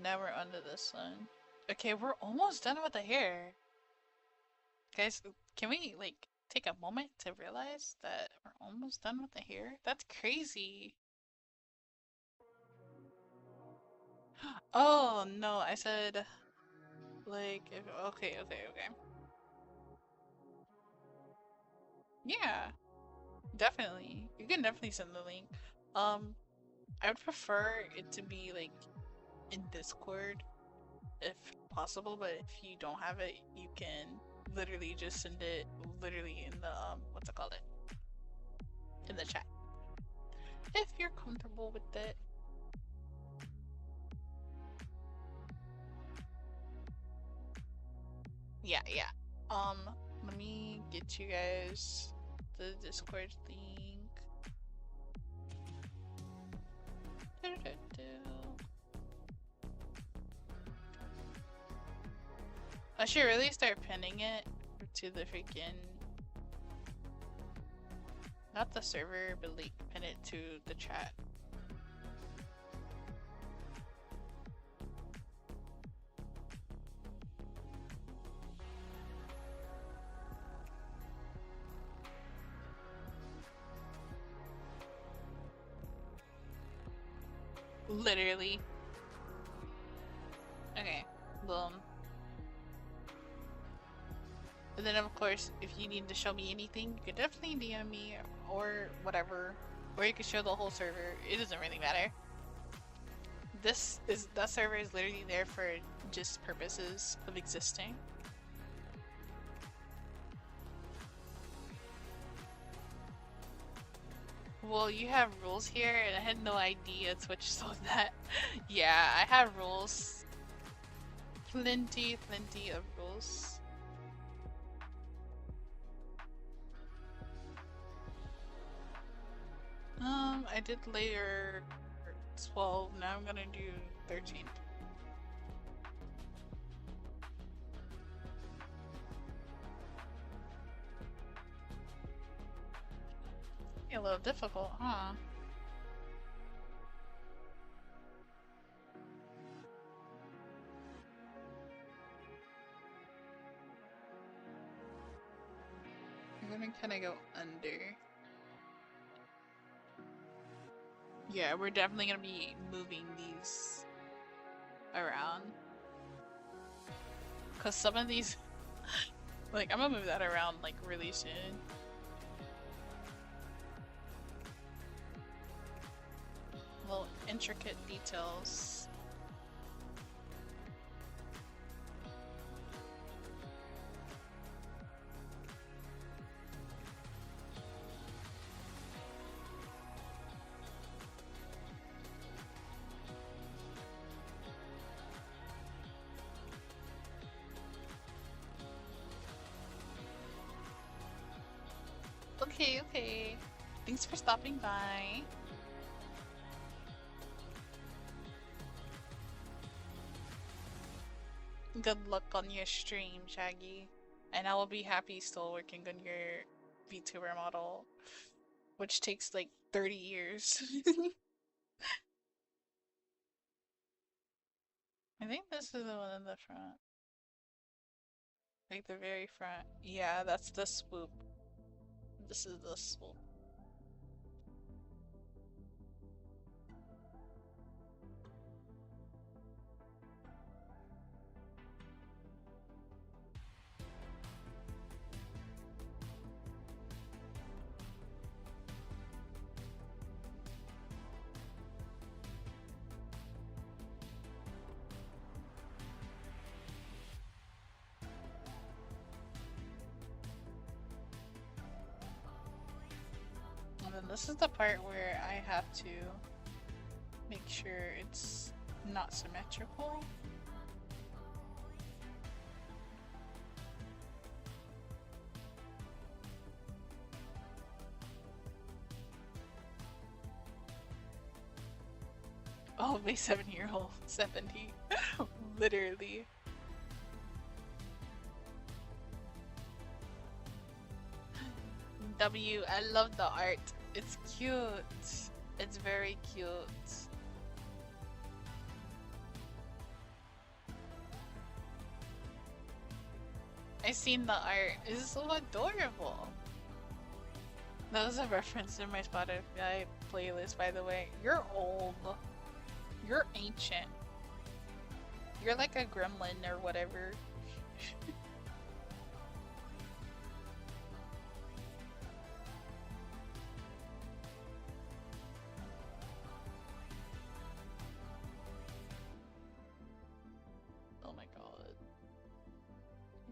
Now we're onto this one. Okay, we're almost done with the hair. Guys, can we, like, take a moment to realize that we're almost done with the hair? That's crazy. Oh, no, I said, like, if, okay. Yeah. Definitely. You can definitely send the link. Um, I would prefer it to be like in Discord if possible, but if you don't have it, you can literally just send it literally in the what's it called it? In the chat. If you're comfortable with it. Yeah, yeah. Let me get you guys the Discord link. I should really start pinning it to the freaking, not the server, but like pin it to the chat. Literally. Okay, boom. And then of course, if you need to show me anything, you can definitely DM me or whatever. Or you can show the whole server. It doesn't really matter. That server is literally there for just purposes of existing. Well, you have rules here, and I had no idea Twitch saw that. Yeah, I have rules. Plenty of rules. I did layer 12, now I'm gonna do 13. A little difficult, huh? I'm gonna kinda go under. Yeah, we're definitely gonna be moving these around. Cause some of these, like, I'm gonna move that around like really soon. Little intricate details. Okay, okay. Thanks for stopping by. Good luck on your stream, Shaggy. And I will be happy still working on your VTuber model, which takes like 30 years. I think this is the one in the front. Like the very front. Yeah, that's the swoop. This is the swoop. And then this is the part where I have to make sure it's not symmetrical. Oh, my 7-year-old. 70. Literally. W, I love the art. It's cute. It's very cute. I seen the art. It's so adorable. That was a reference in my Spotify playlist, by the way. You're old. You're ancient. You're like a gremlin or whatever.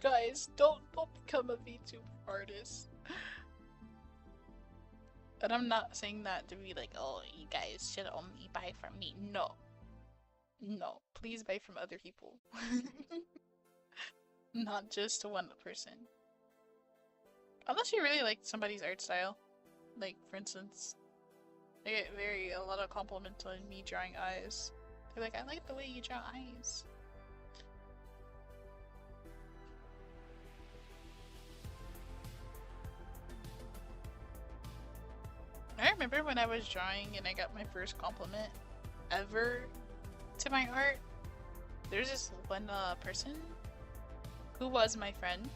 Guys, don't become a VTuber artist. And I'm not saying that to be like, oh, you guys should only buy from me. No. No. Please buy from other people. Not just one person. Unless you really like somebody's art style. Like, for instance, I get a lot of compliments on me drawing eyes. They're like, I like the way you draw eyes. I remember when I was drawing and I got my first compliment ever to my art. There's this one person who was my friend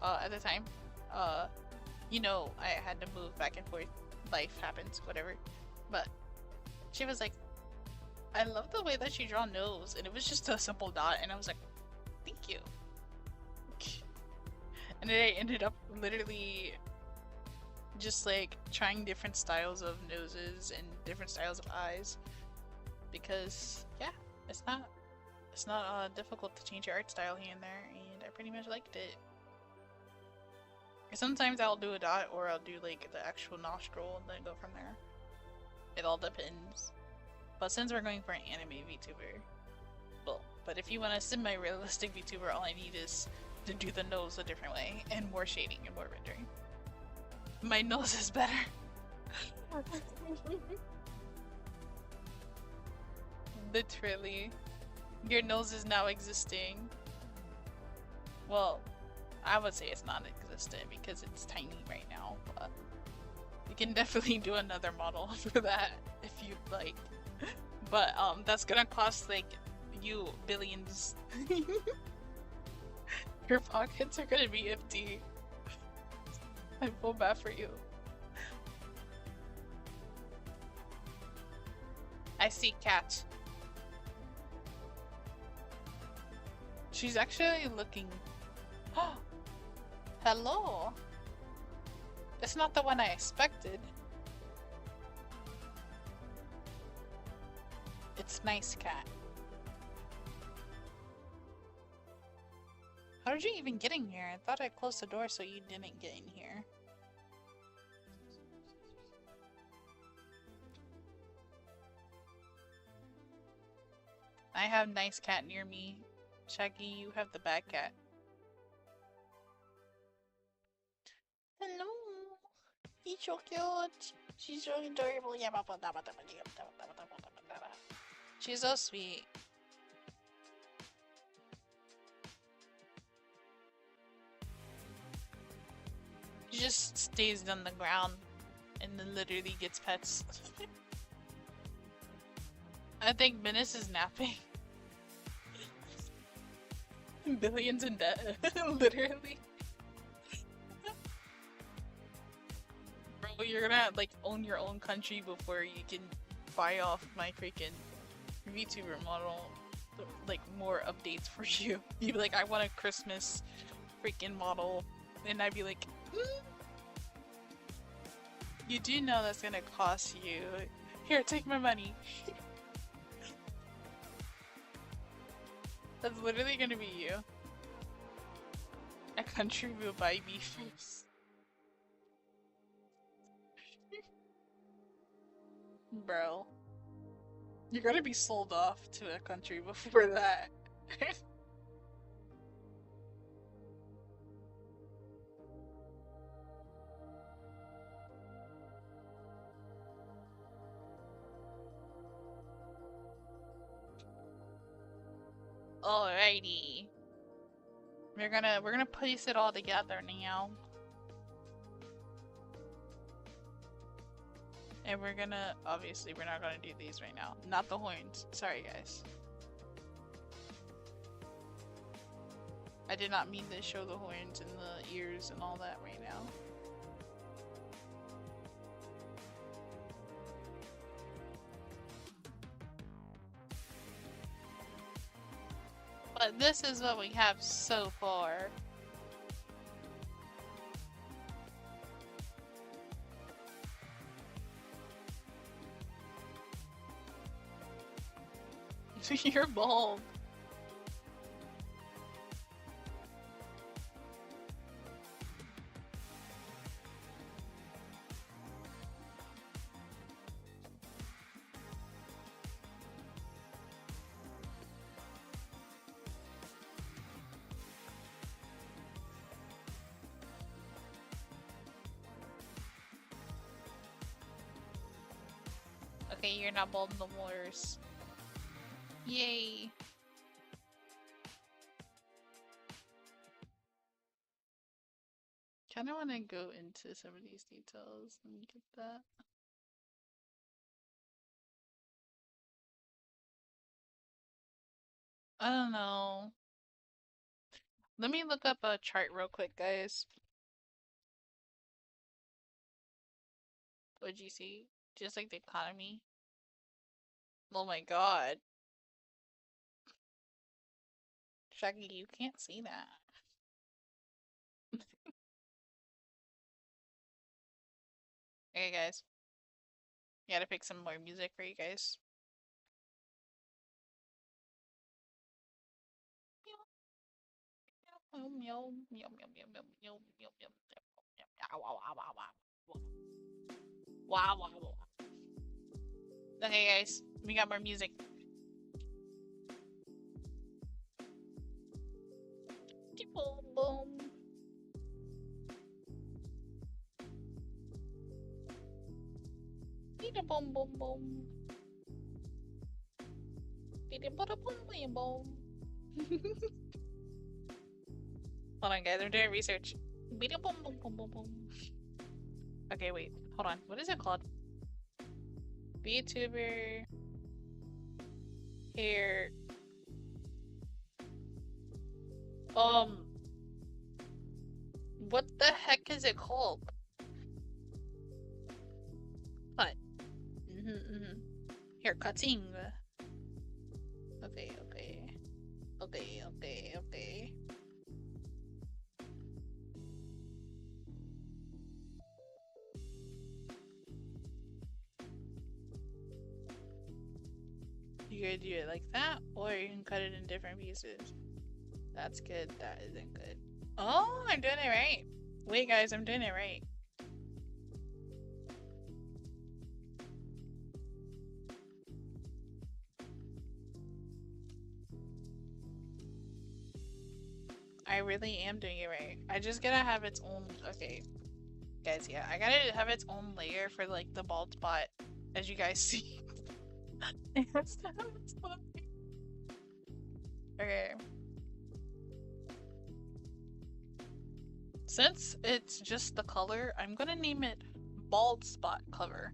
at the time. You know, I had to move back and forth. Life happens, whatever. But she was like, I love the way that you draw nose. And it was just a simple dot. And I was like, thank you. And then I ended up literally just like trying different styles of noses and different styles of eyes. Because, yeah, it's not difficult to change your art style here and there. And I pretty much liked it. Sometimes I'll do a dot or I'll do like the actual nostril and then go from there. It all depends. But since we're going for an anime VTuber, well, but if you want a semi-realistic VTuber, all I need is to do the nose a different way and more shading and more rendering. My nose is better. Literally. Your nose is now existing. Well, I would say it's non-existent because it's tiny right now, but we can definitely do another model for that if you'd like. But that's gonna cost like you billions. Your pockets are gonna be empty. I feel bad for you. I see Cat. She's actually looking. Hello. It's not the one I expected. It's nice, Cat. How did you even get in here? I thought I closed the door so you didn't get in here. I have nice cat near me. Shaggy, you have the bad cat. Hello. He's so cute. She's so adorable. She's so sweet. She just stays on the ground and then literally gets pets. I think Menace is napping. Billions in debt. Literally. Bro, you're gonna like own your own country before you can buy off my freaking VTuber model. Like more updates for you. You'd be like, I want a Christmas freaking model. And I'd be like, you do know that's gonna cost you. Here, take my money. That's literally gonna be you. A country will buy me first. Bro. You're gonna be sold off to a country before that. Alrighty. We're gonna place it all together now. And we're gonna, obviously we're not gonna do these right now. Not the horns. Sorry guys. I did not mean to show the horns and the ears and all that right now. But this is what we have so far. You're bald. Okay, you're not bald no more. Yay. Kinda wanna go into some of these details and get that. I don't know. Let me look up a chart real quick, guys. What'd you see? Just like the economy? Oh my god. Shaggy, you can't see that. Okay, guys. Gotta pick some more music for you guys. Wow, wow, wow. Okay, guys, we got more music. Boom, boom. Boom, boom, boom. Boom. Hold on, guys, I'm doing research. Boom, boom, boom, boom, boom. Okay, wait, hold on. What is it called? VTuber hair. What the heck is it called? What? Hair cutting. Okay. You could do it like that, or you can cut it in different pieces. That's good. That isn't good. Oh, I'm doing it right. Wait, guys, I'm doing it right. I really am doing it right. I just gotta have its own. Okay, guys, yeah, I gotta have its own layer for like the bald spot, as you guys see. Okay. Since it's just the color, I'm gonna name it bald spot cover.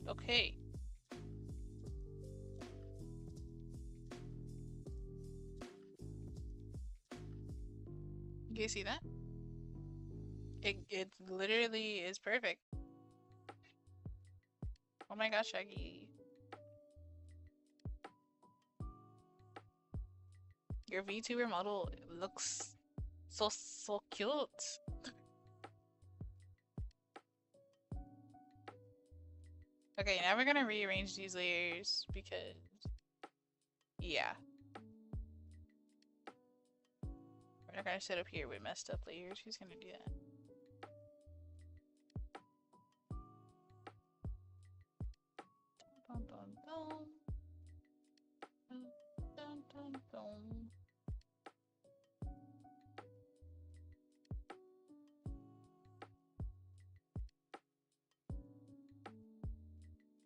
Okay. You see that? It literally is perfect. Oh my gosh, Shaggy. Your VTuber model looks so cute. Okay, now we're gonna rearrange these layers because yeah. We're not gonna set up here with messed up layers. Who's gonna do that? Dun, dun, dun. Dun, dun, dun, dun.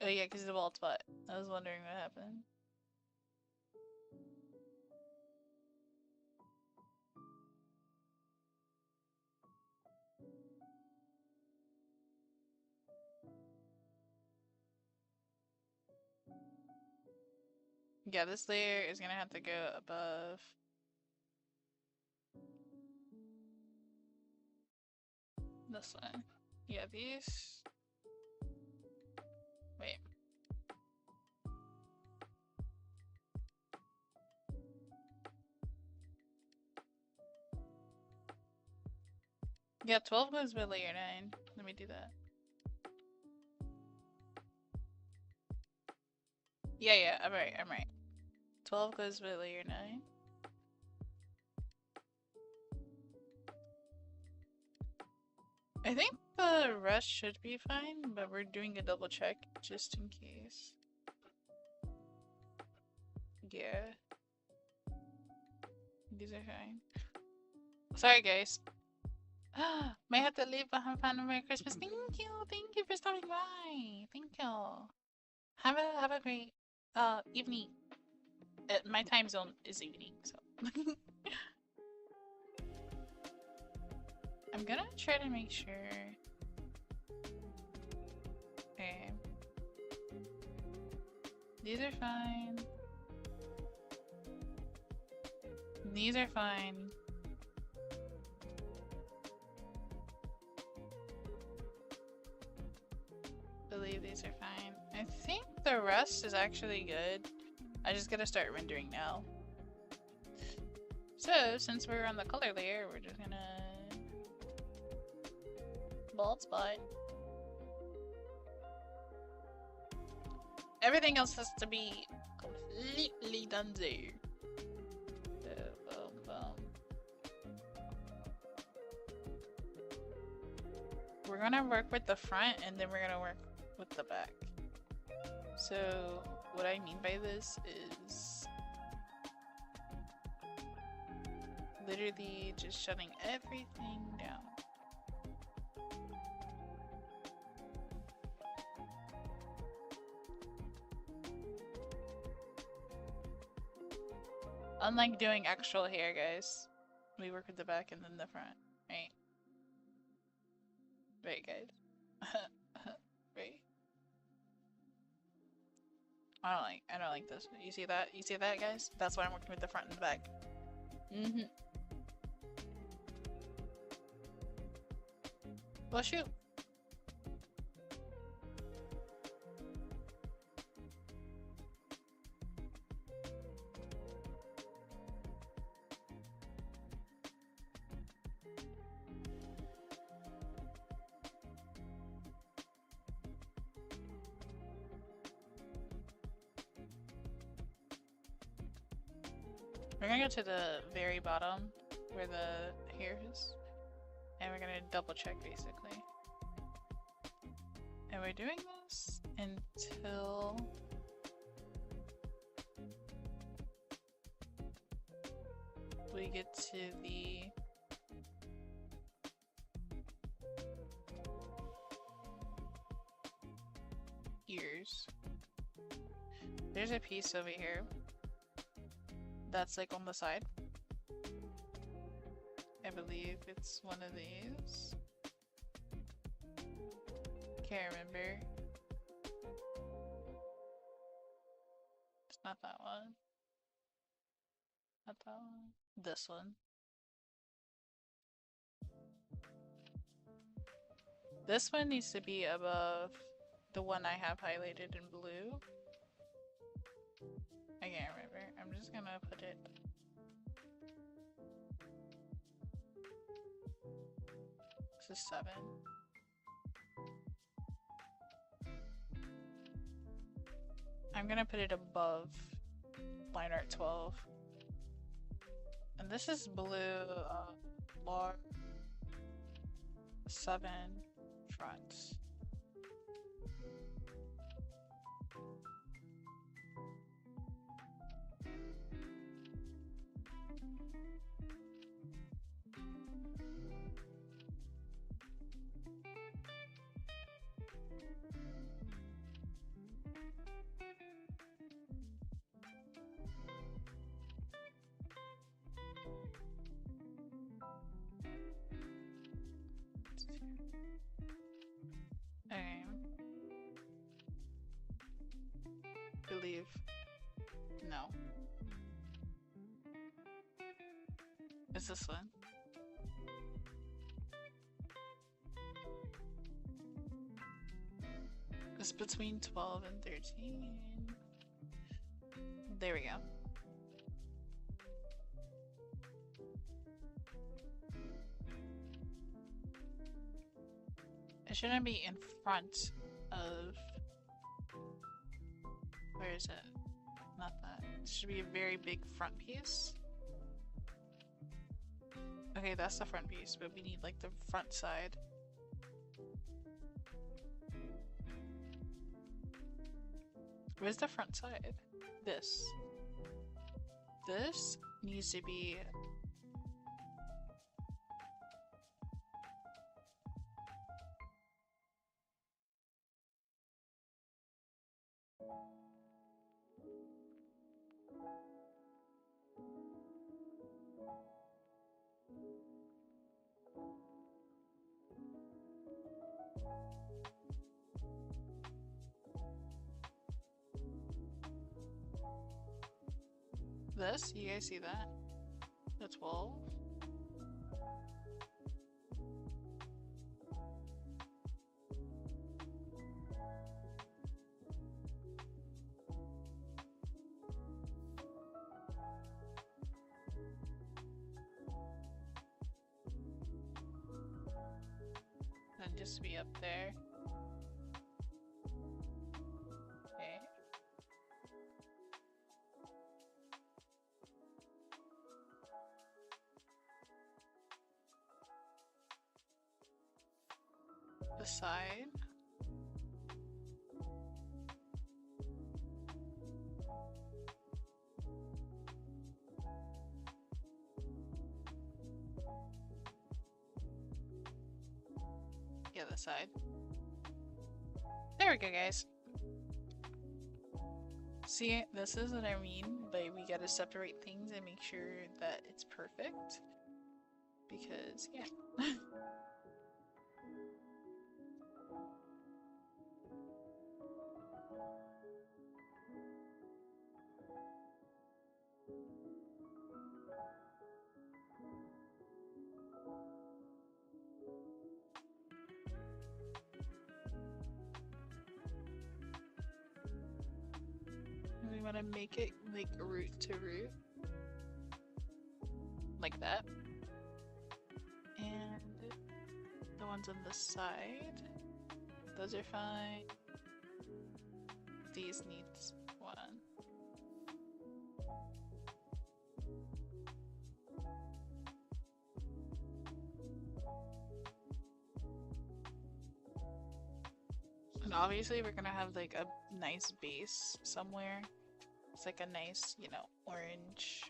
Oh yeah, because of the bald spot. I was wondering what happened. Yeah, this layer is gonna have to go above. This one. Yeah, these. Wait. Yeah, 12 goes with layer 9. Let me do that. Yeah, I'm right. 12 goes with layer 9. I think the rest should be fine, but we're doing a double check just in case. Yeah. These are fine. Sorry, guys. May have to leave behind for Merry Christmas. Thank you for stopping by. Thank you. Have a great evening. My time zone is evening, so I'm gonna try to make sure. Okay, these are fine. These are fine. I believe these are fine. I think the rest is actually good. I just gotta start rendering now. So, since we're on the color layer, we're just gonna bald spot. Everything else has to be completely done there. We're gonna work with the front and then we're gonna work with the back. So what I mean by this is literally just shutting everything down. Unlike doing actual hair, guys, we work with the back and then the front, right? Right, guys. Right. I don't like this. You see that? You see that, guys? That's why I'm working with the front and the back. Well, shoot. We're gonna go to the very bottom where the hair is, and we're gonna double check basically. And we're doing this until we get to the ears. There's a piece over here that's like on the side. I believe it's one of these. Can't remember. It's not that one. Not that one. This one. This one needs to be above the one I have highlighted in blue. I can't remember. I'm just gonna put it. This is 7. I'm gonna put it above line art 12. And this is blue, bar 7 front. Believe. No. It's this one. It's between 12 and 13. There we go. It shouldn't be in front of... Where is it? Not that. It should be a very big front piece. Okay, that's the front piece, but we need like the front side. Where's the front side? This. this needs to be this. You guys see that? The 12. And just be up there. Okay. The side. Yeah, the side. There we go, guys. See, this is what I mean by we gotta separate things and make sure that it's perfect. Because, yeah. We want to make it like root to root. Like that. And the ones on the side, those are fine. These needs one. And obviously we're gonna have like a nice base somewhere. It's like a nice, you know, orange.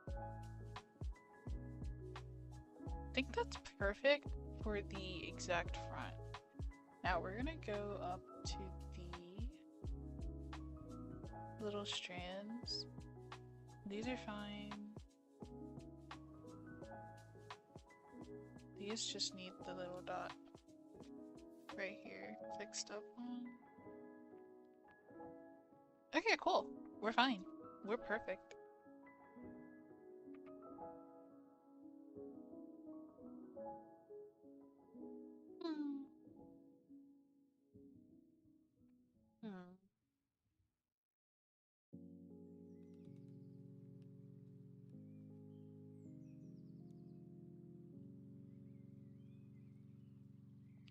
I think that's perfect for the exact front. Now we're gonna go up to the little strands. These are fine. These just need the little dot right here fixed up on. Okay, cool. We're fine. We're perfect.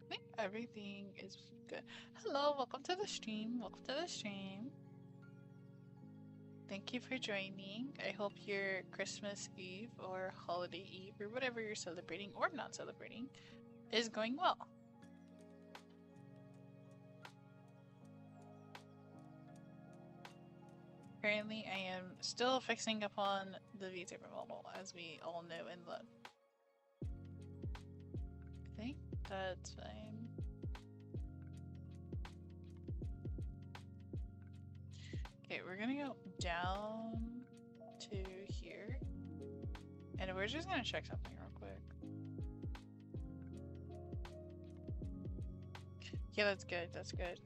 I think everything is good. Hello, welcome to the stream. Welcome to the stream. Thank you for joining. I hope your Christmas Eve or Holiday Eve or whatever you're celebrating or not celebrating is going well. Currently, I am still fixing upon the VTuber model, as we all know and love. I think that's fine. Okay, we're gonna go down to here. And we're just gonna check something real quick. Yeah, that's good, that's good.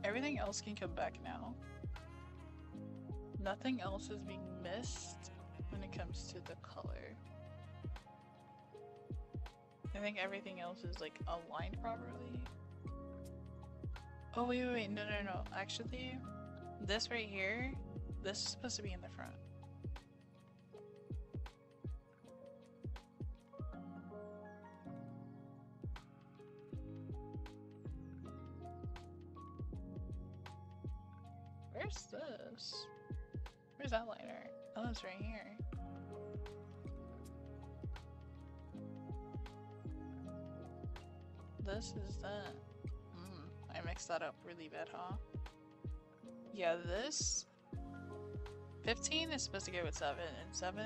Everything else can come back now. Nothing else is being missed when it comes to the color. I think everything else is like aligned properly. Oh wait, no. Actually, this right here, this is supposed to be in the front. Where's this? Where's that liner? Oh, it's right here. this is that. I mixed that up really bad, huh? Yeah, this 15 is supposed to go with 7, and 7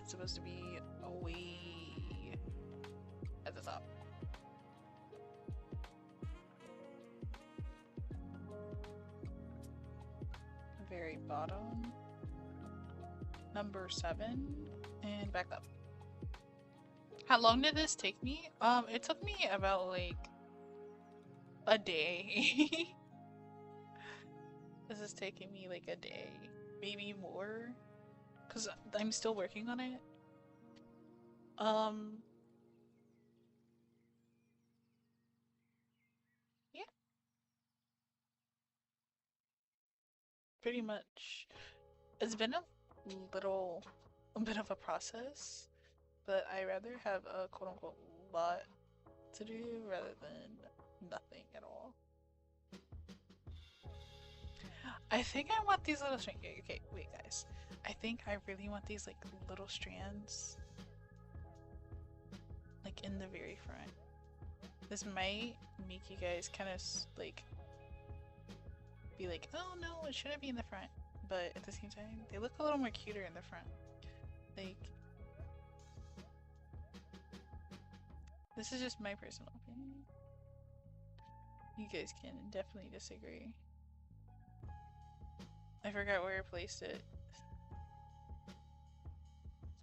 is supposed to be way at the top. Very bottom. Number 7, and back up. How long did this take me? It took me about like a day. This is taking me like a day, maybe more, because I'm still working on it. Yeah, pretty much. It's been a bit of a process, but I rather have a quote unquote lot to do rather than nothing at all. I think I want these little strands. Okay, wait, guys. I think I really want these like little strands, like in the very front. This might make you guys kind of like be like, oh no, it shouldn't be in the front. But at the same time, they look a little more cuter in the front. Like, this is just my personal opinion. You guys can definitely disagree. I forgot where I placed it.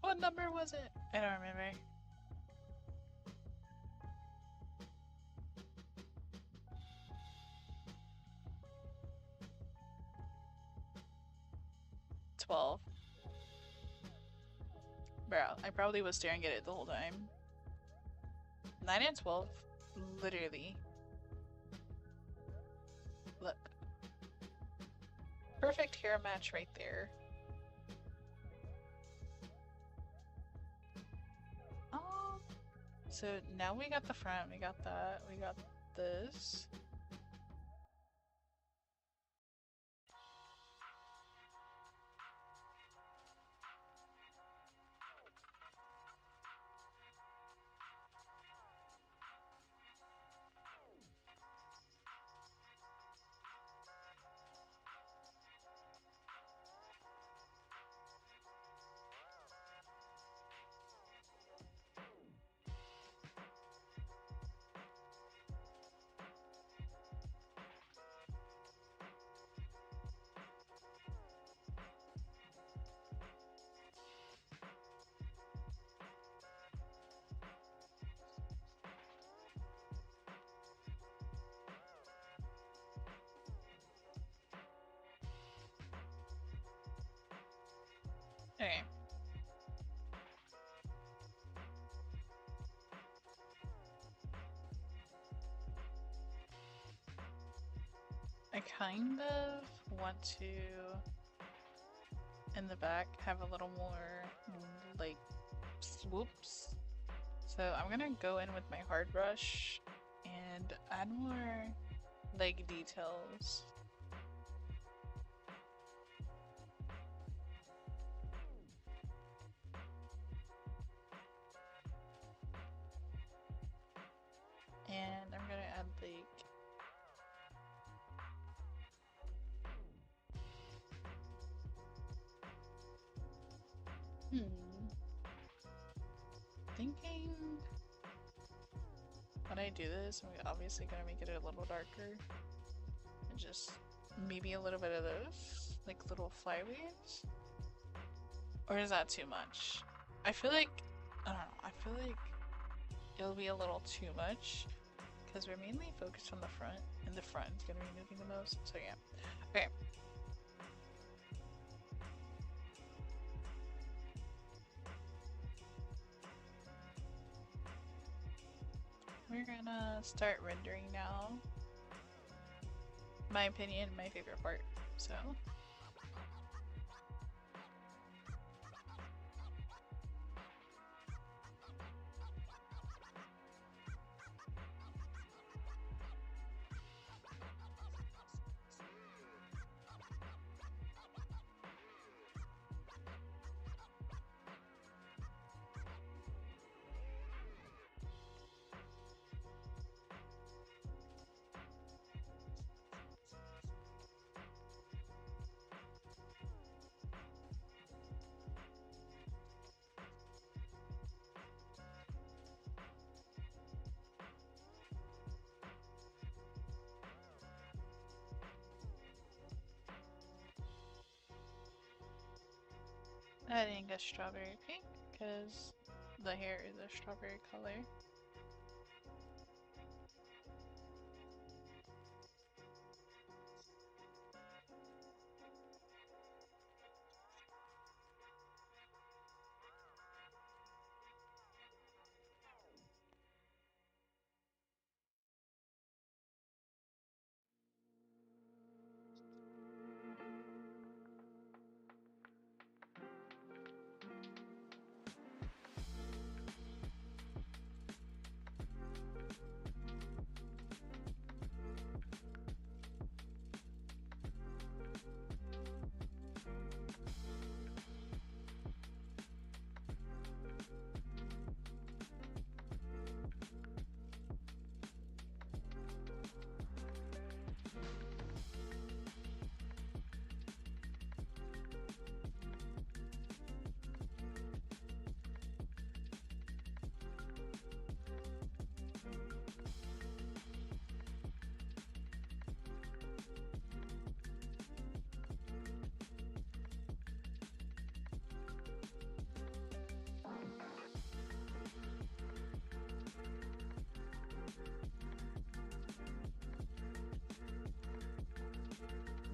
What number was it? I don't remember. $12. Bro, I probably was staring at it the whole time. 9 and 12. Literally. Look. Perfect hair match right there. So now we got the front, we got that, we got this. Okay. I kind of want to, in the back, have a little more, like, swoops. So I'm gonna go in with my hard brush and add more leg details. And I'm gonna add like thinking when I do this, I'm obviously gonna make it a little darker. And just maybe a little bit of those, like little flyaways. Or is that too much? I feel like, I don't know, I feel like it'll be a little too much because we're mainly focused on the front, and the front is gonna be moving the most, so yeah. Okay. We're gonna start rendering now. My opinion, my favorite part, so. Adding a strawberry pink because the hair is a strawberry color.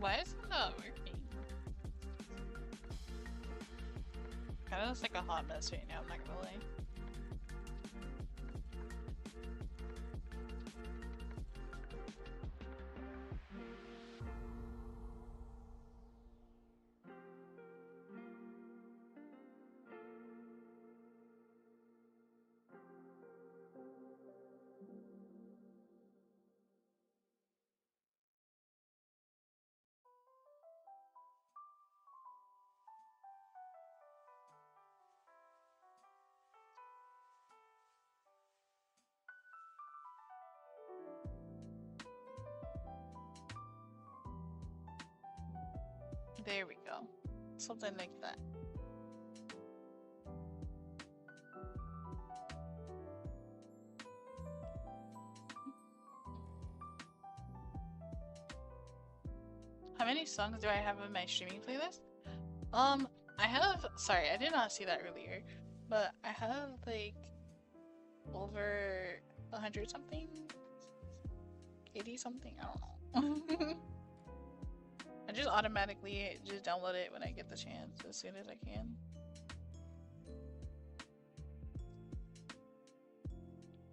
Why is it not working? Kinda looks like a hot mess right now, I'm not gonna lie. There we go. Something like that. How many songs do I have in my streaming playlist? I have, sorry, I did not see that earlier, but I have like over 100 something, 80 something, I don't know. I just automatically just download it when I get the chance as soon as I can.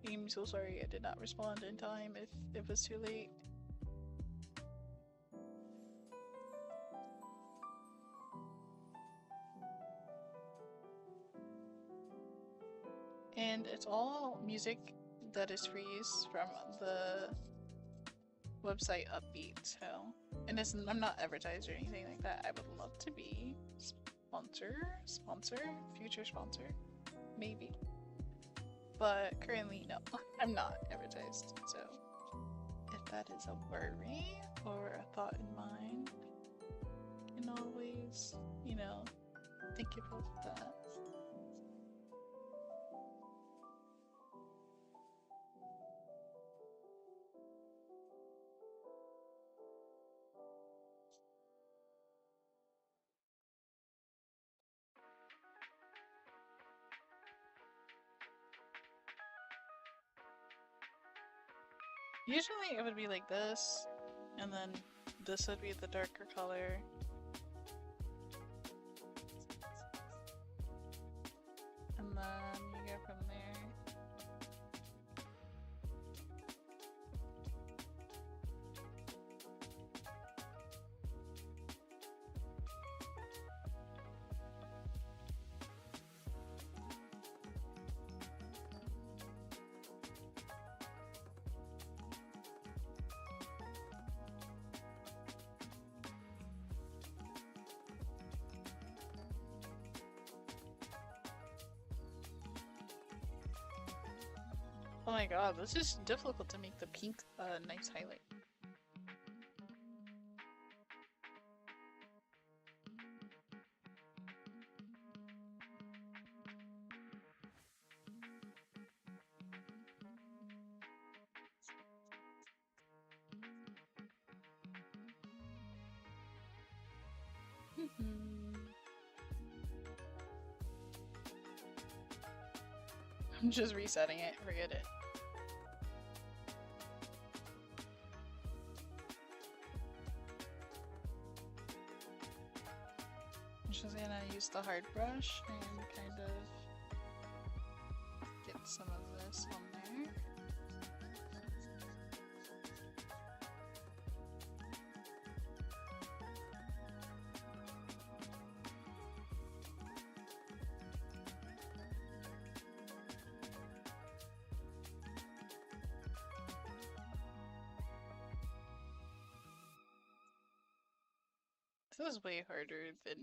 I'm so sorry I did not respond in time if it was too late. And it's all music that is free from the website Upbeat, so. And it's, I'm not advertised or anything like that. I would love to be future sponsor, maybe. But currently, no, I'm not advertised, so if that is a worry or a thought in mind, you can always, you know, think about that. Usually it would be like this, and then this would be the darker color. And then you go from there. Oh my god, this is difficult to make the pink nice highlight. I'm just resetting it, forget it. I'm just gonna use the hard brush and kind of get some of this on there. This was way harder than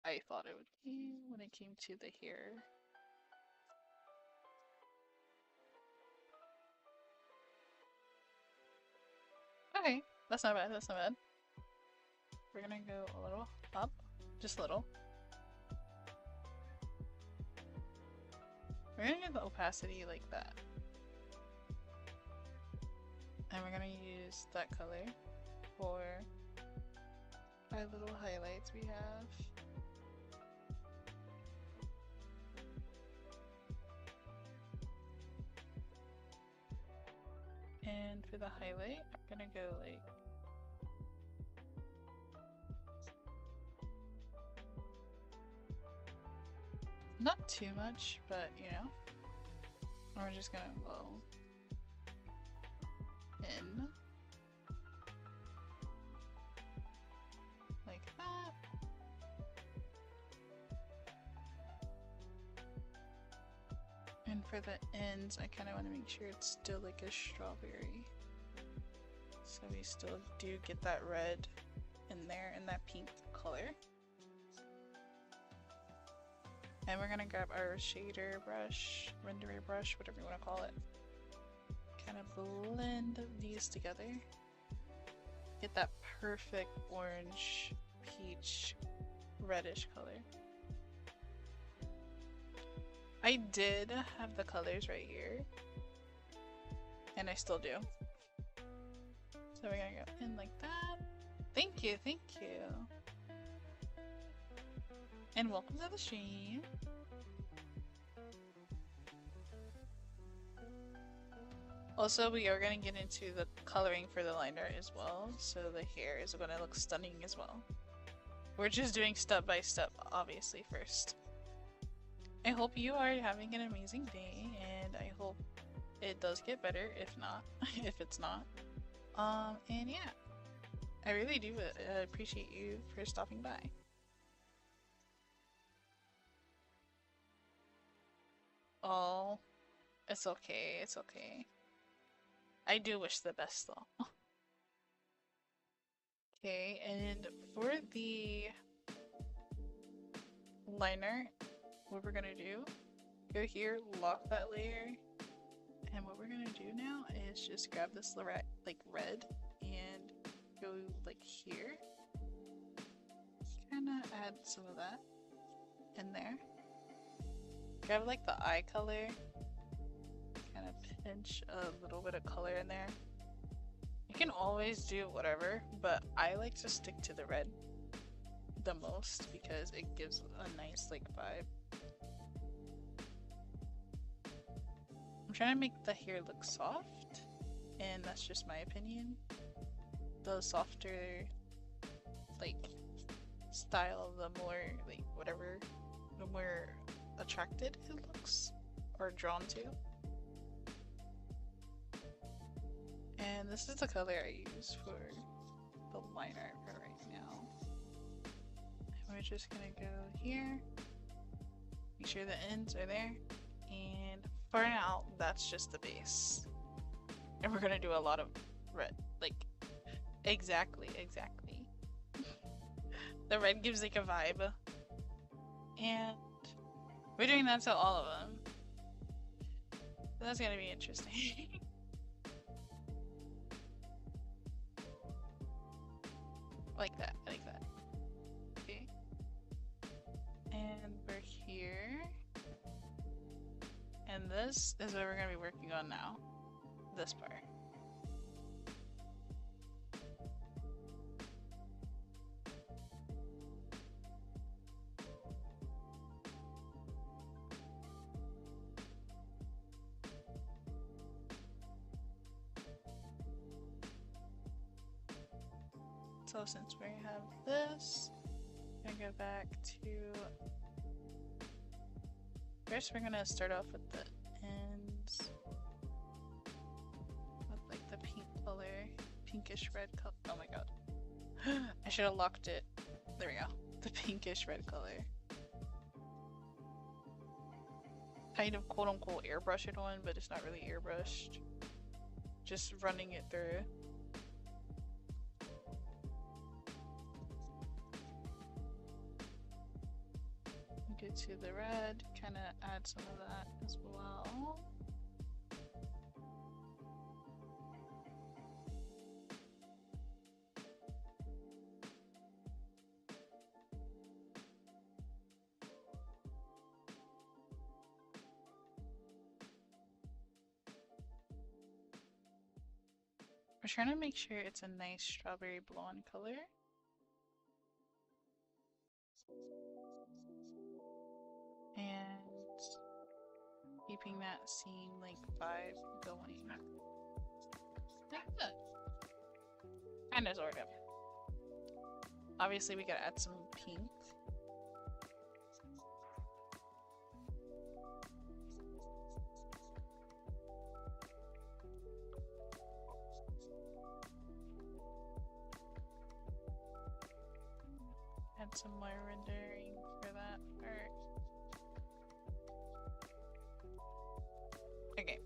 I thought it would be when it came to the hair. Okay, that's not bad, that's not bad. We're gonna go a little up, just a little. We're gonna get the opacity like that. And we're gonna use that color for our little highlights we have. And for the highlight, I'm gonna go like not too much, but you know, we're just gonna go in like that. And for the ends, I kind of want to make sure it's still like a strawberry. So we still do get that red in there and that pink color. And we're gonna grab our shader brush, renderer brush, whatever you want to call it. Kind of blend these together. Get that perfect orange, peach, reddish color. I did have the colors right here, and I still do. So we're gonna go in like that. Thank you, thank you. And welcome to the stream. Also, we are going to get into the coloring for the liner as well, so the hair is going to look stunning as well. We're just doing step by step, obviously, first. I hope you are having an amazing day, and I hope it does get better, if not, if it's not. And yeah, I really do appreciate you for stopping by. Oh, it's okay, it's okay. I do wish the best though. Okay, and for the liner, what we're gonna do, go here, lock that layer, and what we're gonna do now is just grab this like red and go like here. Kinda add some of that in there. Grab like the eye color, kind of pinch a little bit of color in there. You can always do whatever, but I like to stick to the red the most because it gives a nice like vibe. I'm trying to make the hair look soft, and that's just my opinion. The softer like style, the more like whatever, the more attracted it looks or drawn to. And this is the color I use for the liner for right now. And we're just gonna go here, make sure the ends are there, and for now that's just the base. And we're gonna do a lot of red, like exactly. The red gives like a vibe, and we're doing that to all of them. That's gonna be interesting. Like that, like that. Okay. And we're here. And this is what we're gonna be working on now. This part. So since we have this, I'm gonna go back to. First, we're gonna start off with the ends, with like the pink color, pinkish red color. Oh my god, I should have locked it. There we go. The pinkish red color. Kind of quote unquote airbrush it on, but it's not really airbrushed. Just running it through. Get to the red, kind of add some of that as well. We're trying to make sure it's a nice strawberry blonde color. And keeping that same like vibe going. Kind of sort of. Obviously we gotta add some pink. Add some more rendering for that part. Okay.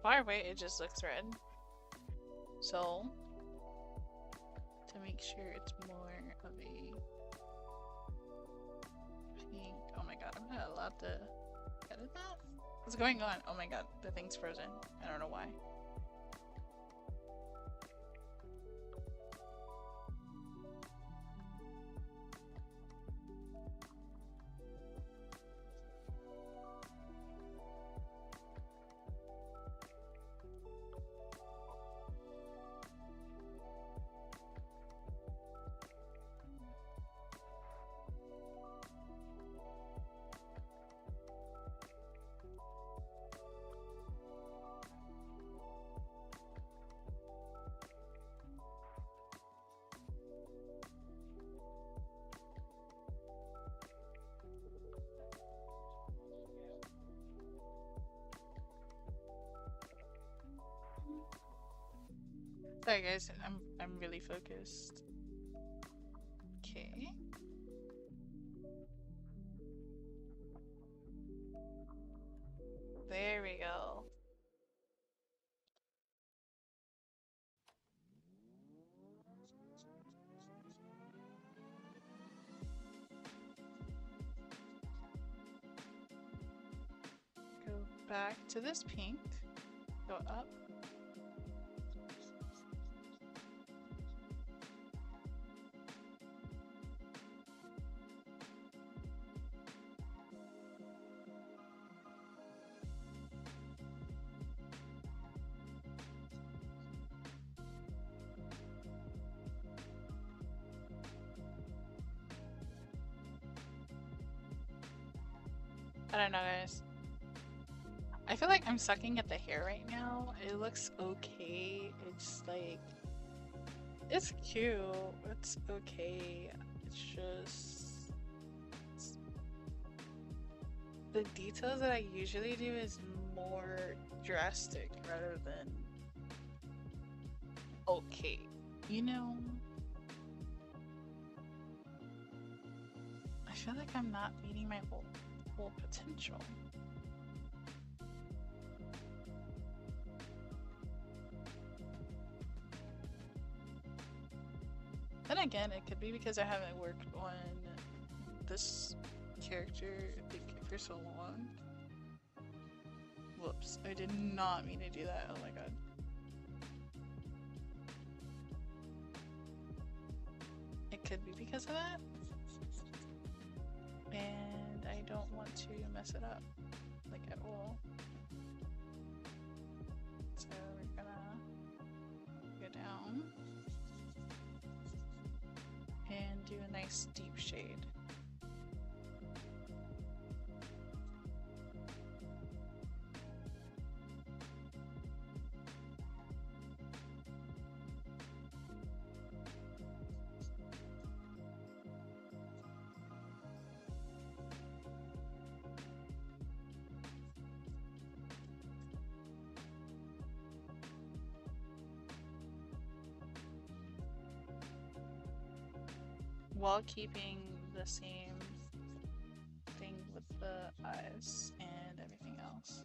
Far away, it just looks red. So, to make sure it's more of a pink. Oh my god, I'm not allowed to edit that? What's going on? Oh my god, the thing's frozen. I don't know why. Sorry guys, I'm really focused. Okay. There we go. Go back to this pink. Go up. I don't know, guys. I feel like I'm sucking at the hair right now. It looks okay. It's like... It's cute. It's okay. It's just... The details that I usually do is more drastic rather than... okay. You know? I feel like I'm not meeting my full potential. Then again, it could be because I haven't worked on this character like, for so long. Whoops, I did not mean to do that. Oh my god. It could be because of that. And I don't want to mess it up, like at all. So we're gonna go down and do a nice deep shade. while keeping the same thing with the eyes and everything else.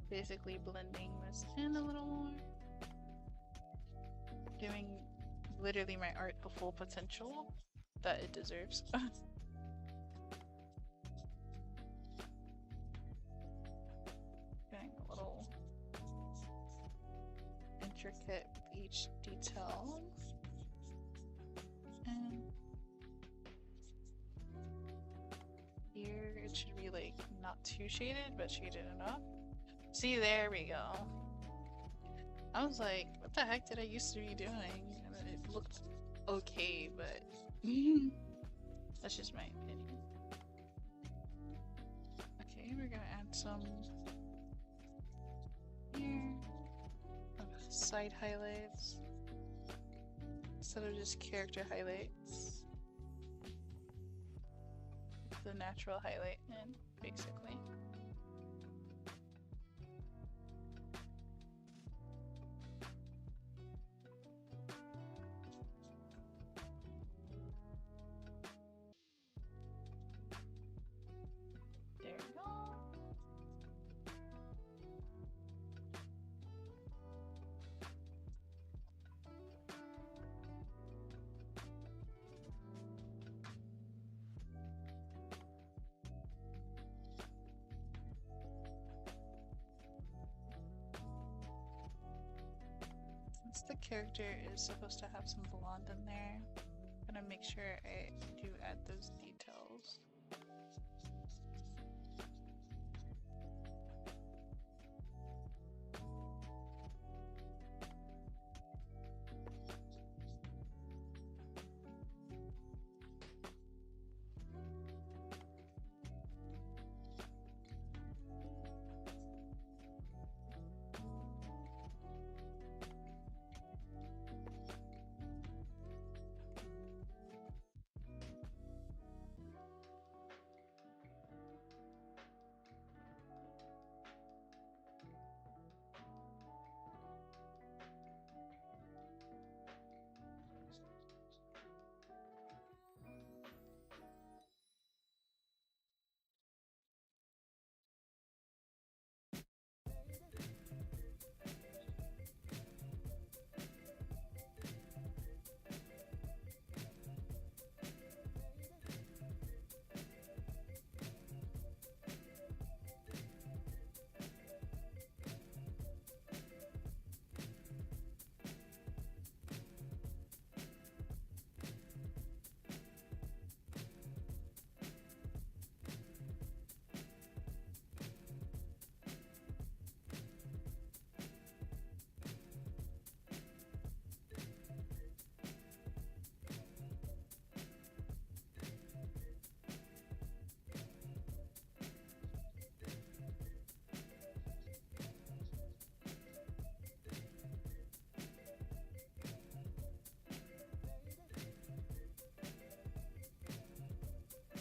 Basically blending this in a little more. Giving literally my art the full potential that it deserves. Getting a little intricate with each detail. And here it should be like not too shaded, but shaded enough. See, there we go. I was like, what the heck did I used to be doing? And it looked okay, but that's just my opinion. Okay, we're gonna add some here. Side highlights instead of just character highlights. The natural highlight in, basically. There we go. Since the character is supposed to have some blonde in there, I'm gonna make sure I do add those details.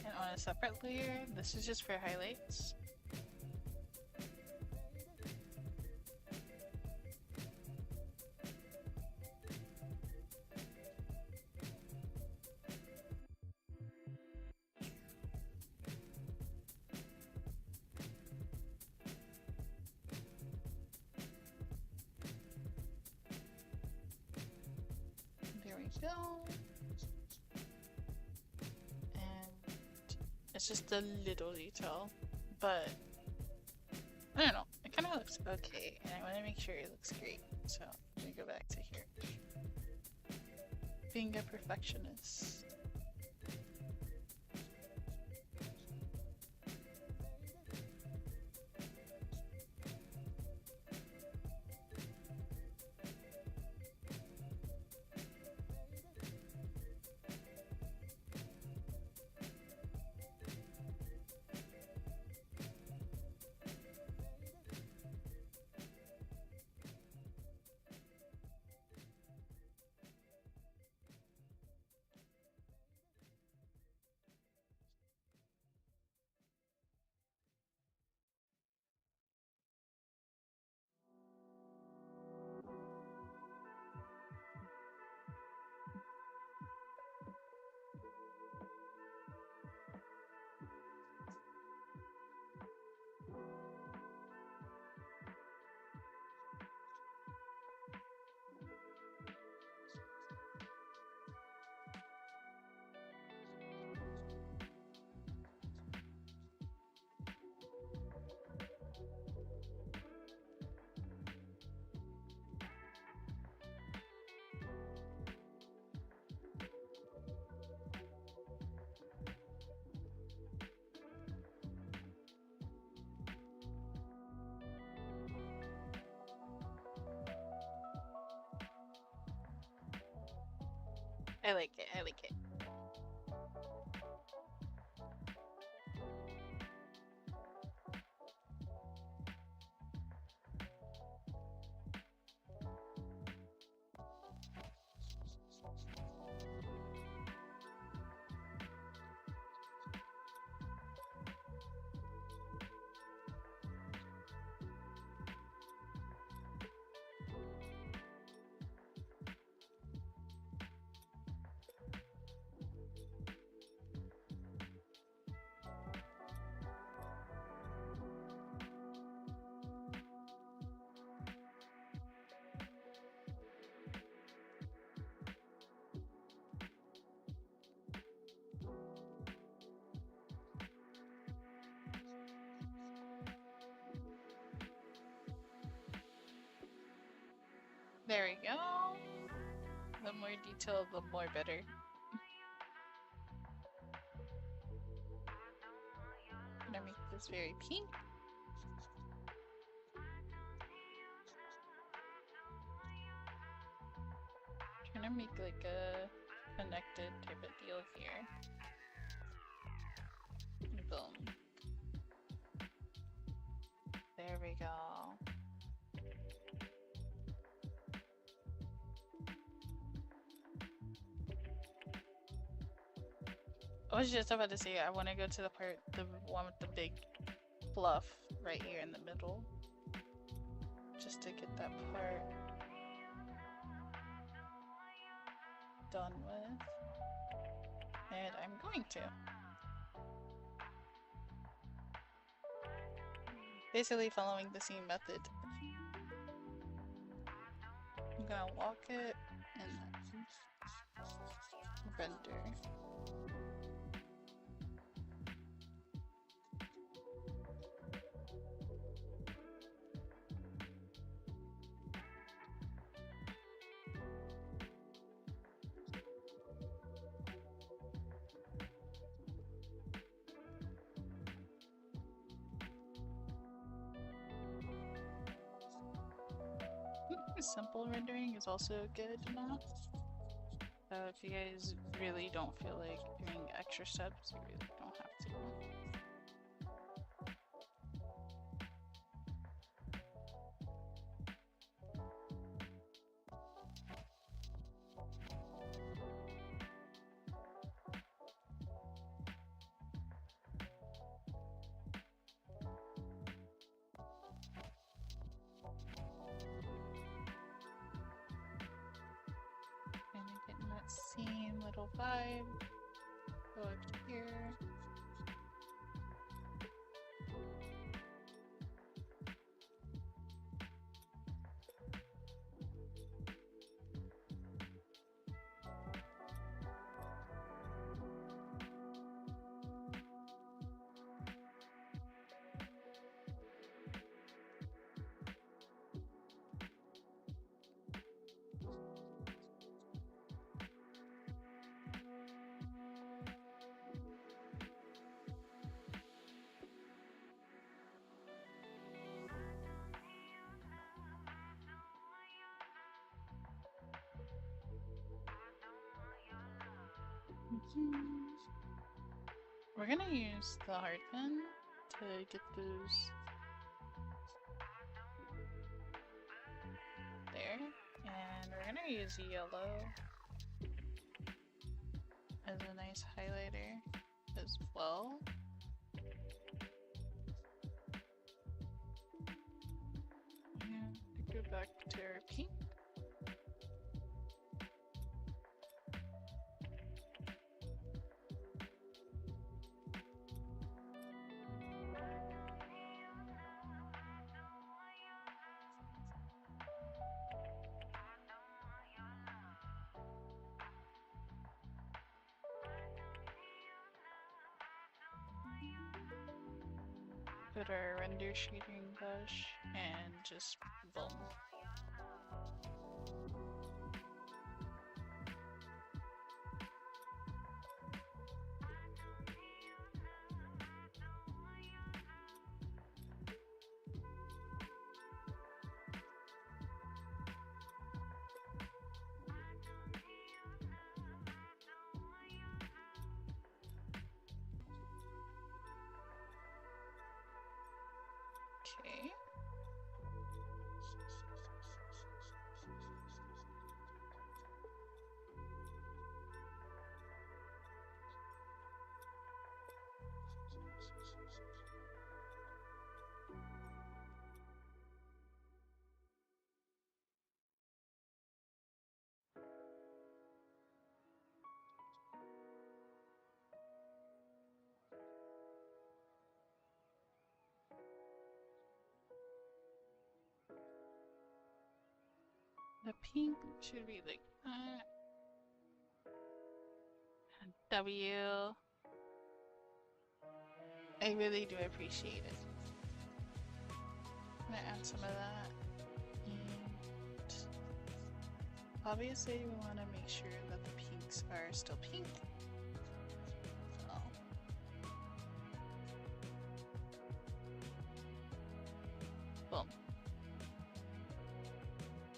And on a separate layer, this is just for highlights. There we go. It's just a little detail, but I don't know, it kind of looks okay, and I want to make sure it looks great, so let me go back to here. Being a perfectionist. I like it. I like it. There we go. The more detailed, the more better. I'm gonna make this very pink. Trying to make like a connected type of deal here. Boom. There we go. I was just about to say I want to go to the part, the one with the big fluff right here in the middle, just to get that part done with, and I'm going to. Basically following the same method. I'm gonna walk it and render. Simple rendering is also good enough. If you guys really don't feel like doing extra steps, you really don't have to. Same little vibe. Go up here. We're gonna use the hard pen to get those there, and we're gonna use yellow as a nice highlighter as well. And go back to our pink. Put our render shading brush and just boom. pink should be like that. W. I really do appreciate it. I'm gonna add some of that. And obviously we want to make sure that the pinks are still pink. So. Boom.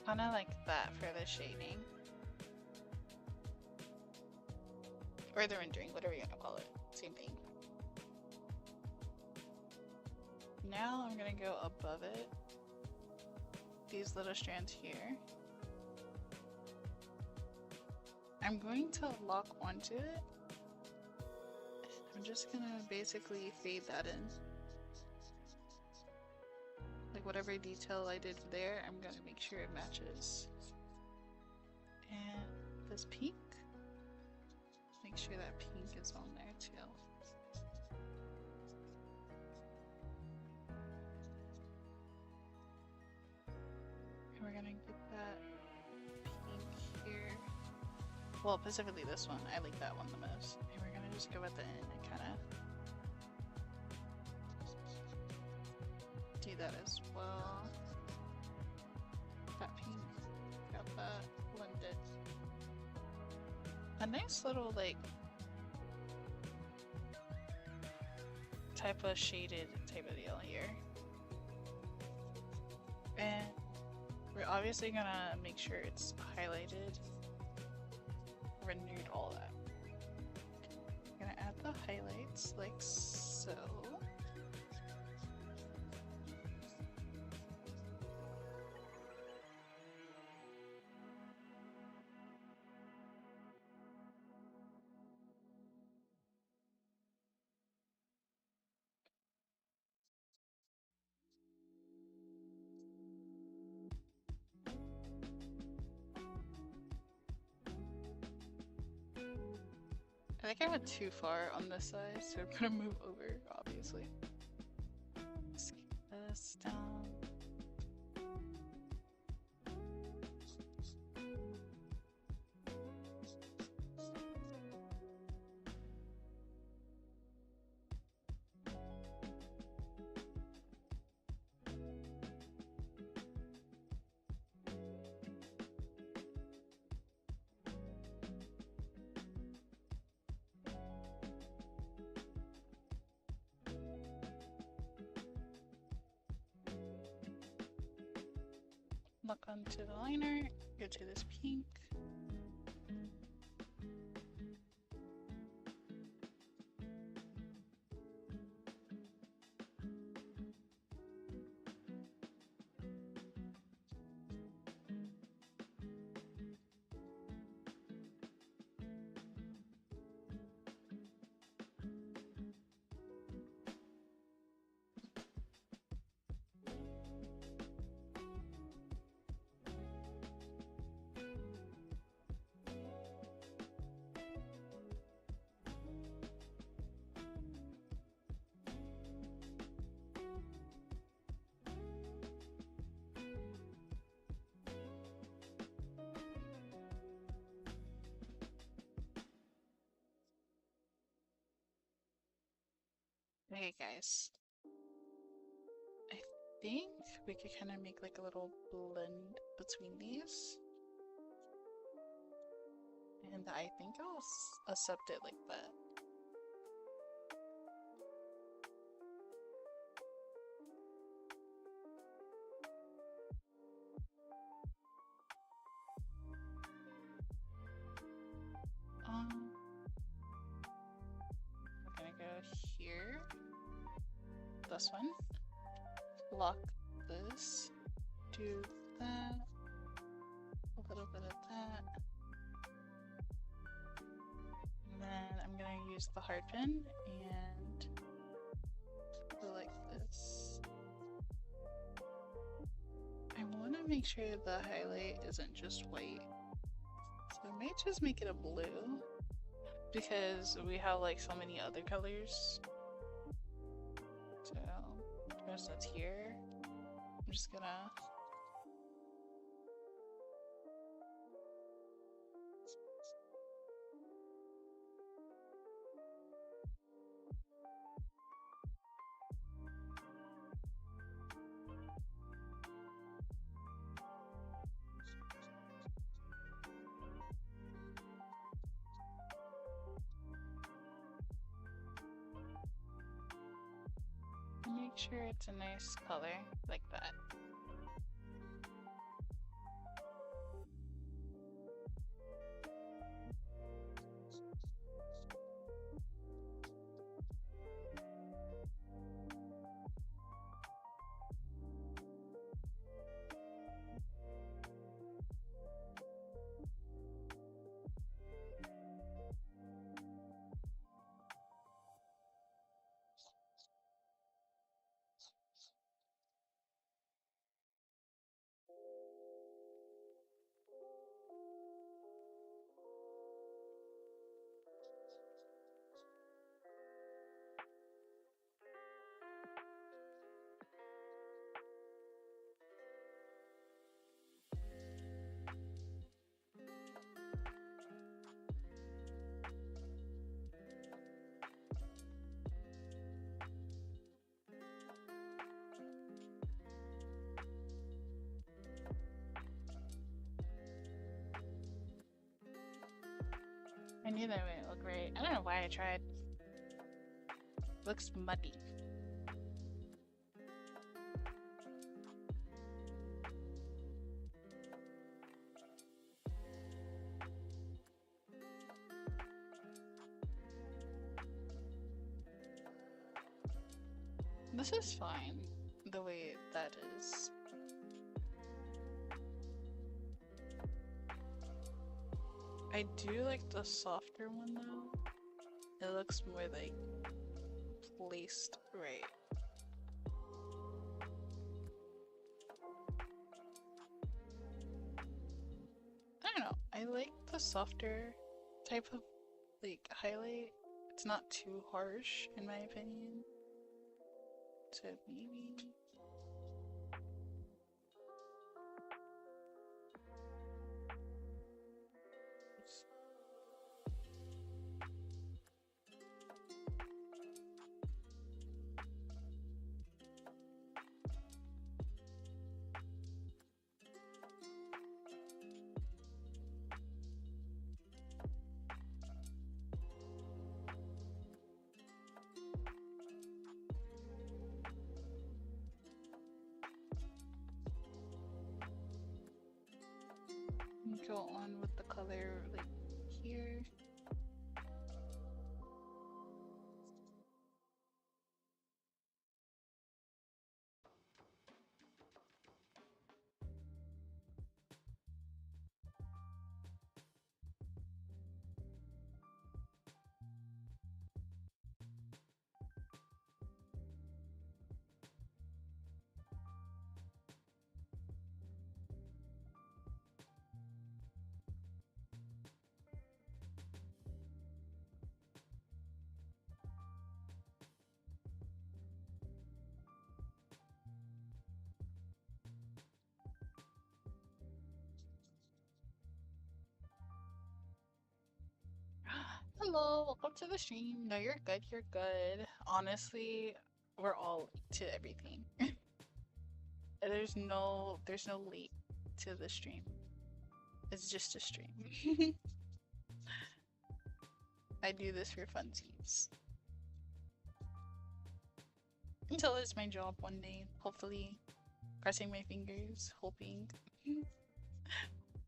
Kinda like that for the shading. Or the rendering, whatever you want to call it. Same thing. Now I'm gonna go above it. These little strands here. I'm going to lock onto it. I'm just gonna basically fade that in. Like whatever detail I did there, I'm gonna make sure it matches. And this pink. Make sure that pink is on there too. And we're gonna get that pink here. Well, specifically this one. I like that one the most. And we're gonna just go at the end and kind of do that as well. That pink. Got that blended. A nice little like type of shaded type of deal here. And we're obviously gonna make sure it's highlighted, rendered, all that. I'm gonna add the highlights like so. I think I went too far on this side, so I'm gonna move over, obviously. Let's get this down. Look onto the liner, go to this pink. Okay guys, I think we could kind of make like a little blend between these. And I think I'll accept it like that. We're gonna go here. This one. Lock this. Do that. A little bit of that. And then I'm gonna use the hard pin and go like this. I want to make sure the highlight isn't just white. So I might just make it a blue because we have like so many other colors. So for instance here, I'm just gonna make sure it's a nice color like that. I knew that wouldn't look right. I don't know why I tried. Looks muddy. This is fine, the way that is. I do like the softer one though. It looks more like placed right. I don't know. I like the softer type of like highlight. It's not too harsh in my opinion. So maybe. Go on with the color like here. Hello, welcome to the stream. No, you're good, you're good. Honestly, we're all late to everything. there's no late to the stream. It's just a stream. I do this for funsies. Until it's my job one day, hopefully. Crossing my fingers, hoping.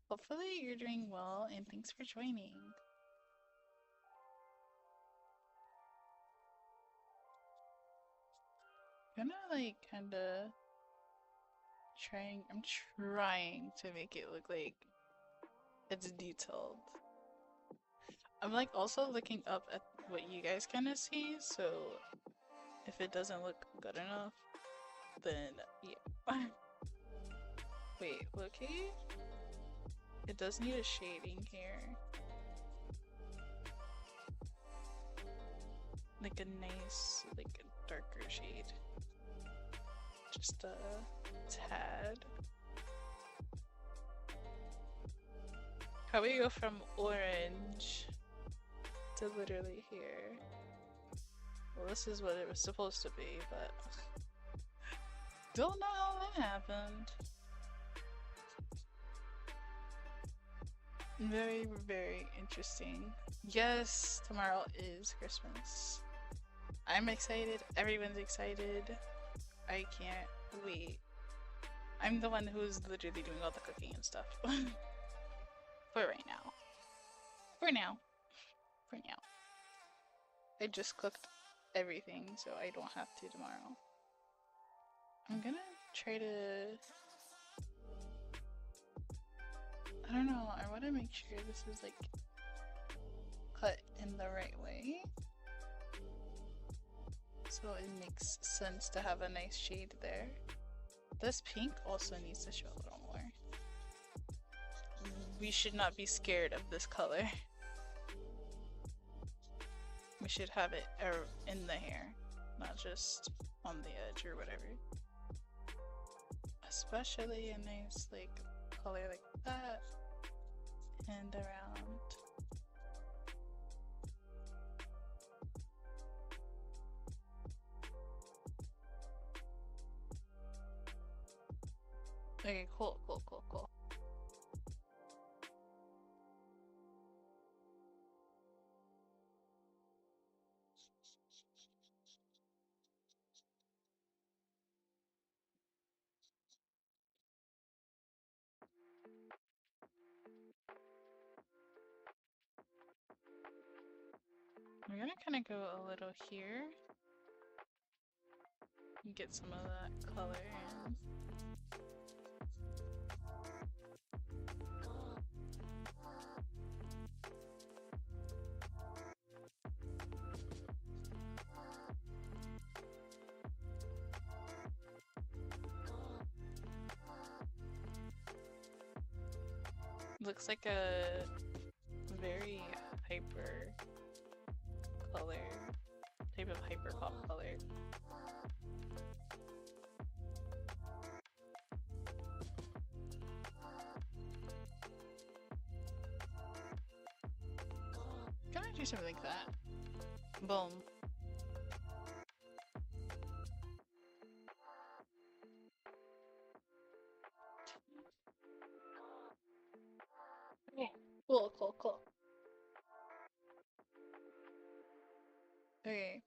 Hopefully you're doing well and thanks for joining. I'm gonna like kinda I'm trying to make it look like it's detailed. I'm like also looking up at what you guys kind of see, so if it doesn't look good enough, then yeah. Wait, okay? It does need a shading here. Like a nice, like a darker shade. Just a tad. How we go from orange to literally here? Well, this is what it was supposed to be, but don't know how that happened. Very, very interesting. Yes, tomorrow is Christmas. I'm excited. Everyone's excited. I can't wait. I'm the one who's literally doing all the cooking and stuff. For right now. For now. For now. I just cooked everything, so I don't have to tomorrow. I'm gonna try to... I don't know, I want to make sure this is like cut in the right way. So it makes sense to have a nice shade there. This pink also needs to show a little more. We should not be scared of this color. We should have it in the hair, not just on the edge or whatever. Especially a nice like color like that and around. Okay, cool. We're gonna kind of go a little here and get some of that color in. Looks like a very hyper color, type of hyper pop color. Can I do something like that? Boom. Okay. Cool. Okay.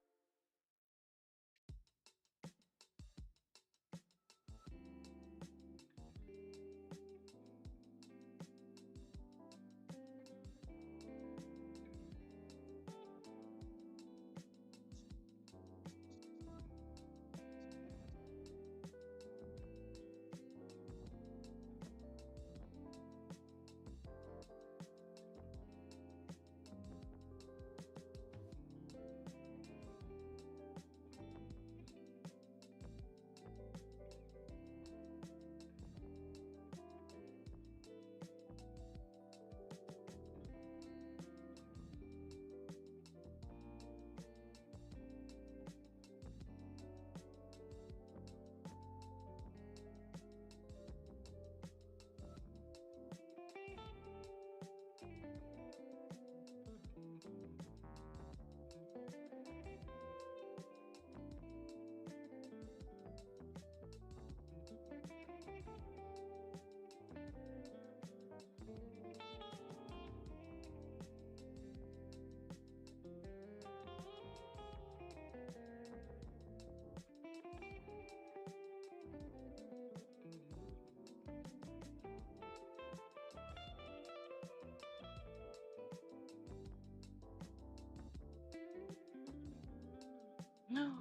No,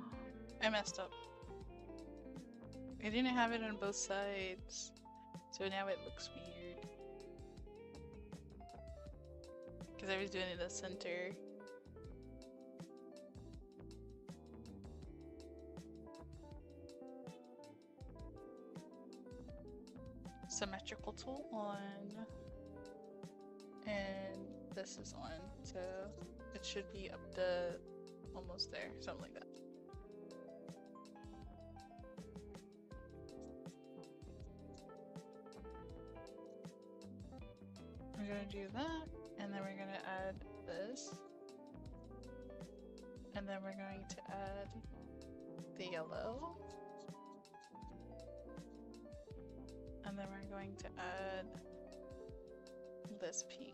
I messed up. I didn't have it on both sides, so now it looks weird. Because I was doing it in the center. Symmetrical tool on, and this is on, so it should be up to almost there, something like that. We're gonna do that, and then we're gonna add this, and then we're going to add the yellow, and then we're going to add this pink.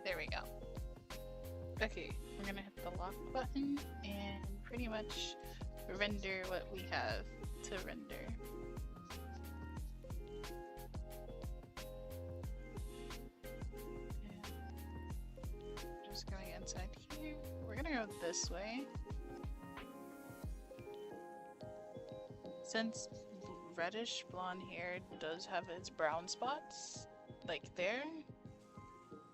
There we go. Okay, we're gonna hit the lock button and pretty much render what we have to render. And just going inside here. We're gonna go this way. Since reddish blonde hair does have its brown spots, like there,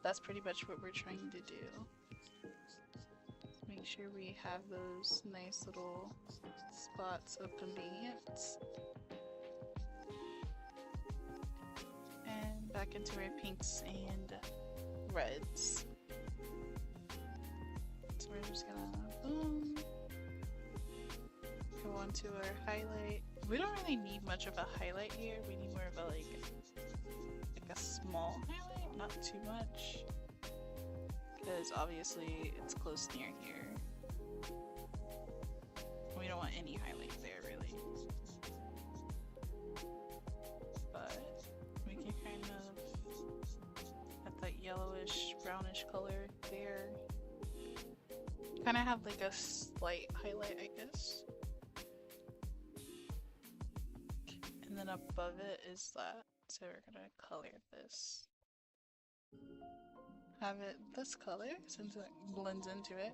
that's pretty much what we're trying to do. Make sure we have those nice little spots of convenience. And back into our pinks and reds. So we're just gonna boom. Go on to our highlight. We don't really need much of a highlight here. We need more of a like a small highlight, not too much. Because obviously it's close near here. We don't want any highlight there really. But we can kind of get that yellowish, brownish color there. Kind of have like a slight highlight, I guess. And then above it is that. So we're gonna color this. Have it this color since it blends into it.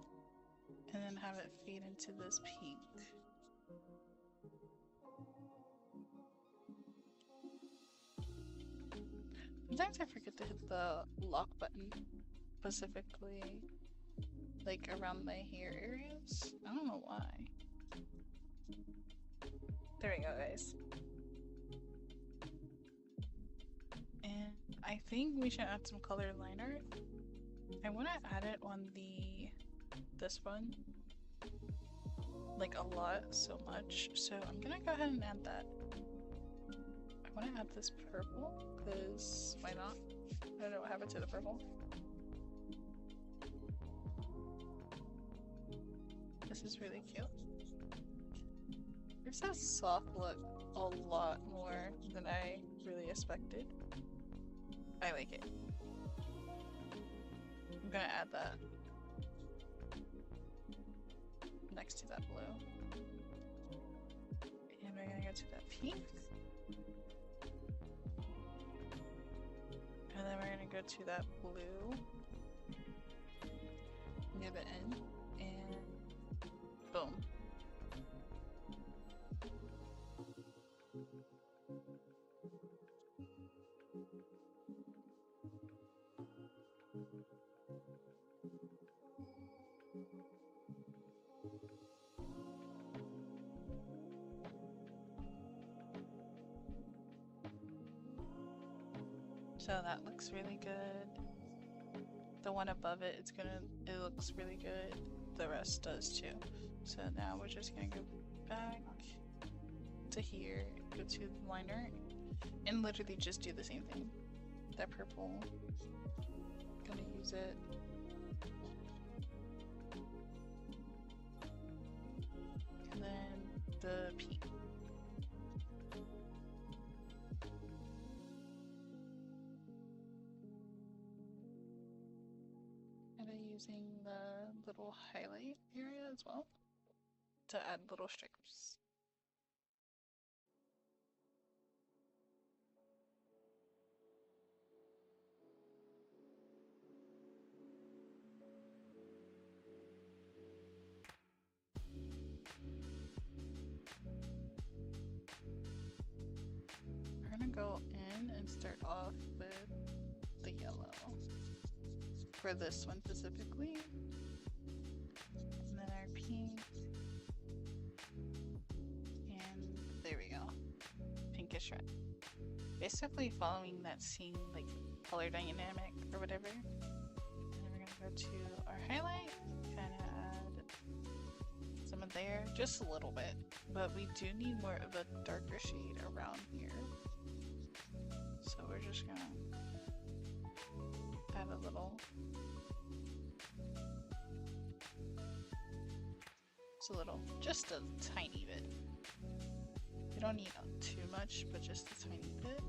And then have it feed into this pink. Sometimes I forget to hit the lock button, specifically like around my hair areas. I don't know why. There we go, guys. And I think we should add some color liner. I want to add it on this one, like a lot, so much. So I'm gonna go ahead and add that. I want to add this purple because why not? I don't know what happened to the purple. This is really cute. Gives that soft look a lot more than I really expected. I like it. I'm gonna add that next to that blue. And we're gonna go to that pink. And then we're gonna go to that blue near the end. And boom. So that looks really good. The one above it, it looks really good. The rest does too. So now we're just gonna go back to here, go to the liner, and literally just do the same thing. That purple, gonna use it. And then the pink. Using the little highlight area as well to add little stripes. We're gonna go in and start off with the yellow. For this one specifically, and then our pink, and there we go, pinkish red. Basically following that same like color dynamic or whatever. And then we're gonna go to our highlight, kind of add some of there, just a little bit, but we do need more of a darker shade around here. So we're just gonna add a little. Just a tiny bit. We don't need too much, but just a tiny bit.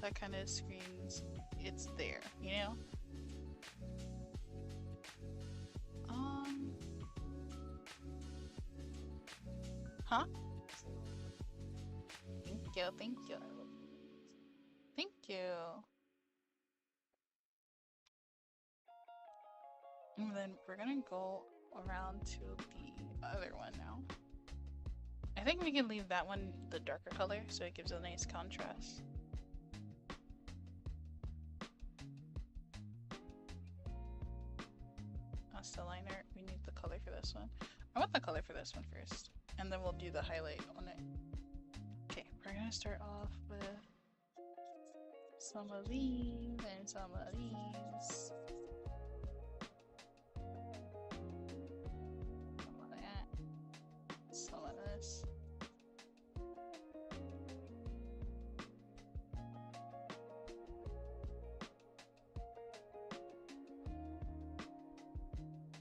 That kind of screams it's there, you know? Huh? Thank you, thank you. Thank you. And then we're gonna go around to the other one now. I think we can leave that one the darker color so it gives a nice contrast. That's the liner. We need the color for this one. I want the color for this one first, and then we'll do the highlight on it. Okay, we're gonna start off with some of these and some of these. Some of this.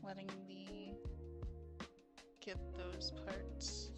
Letting the get those parts.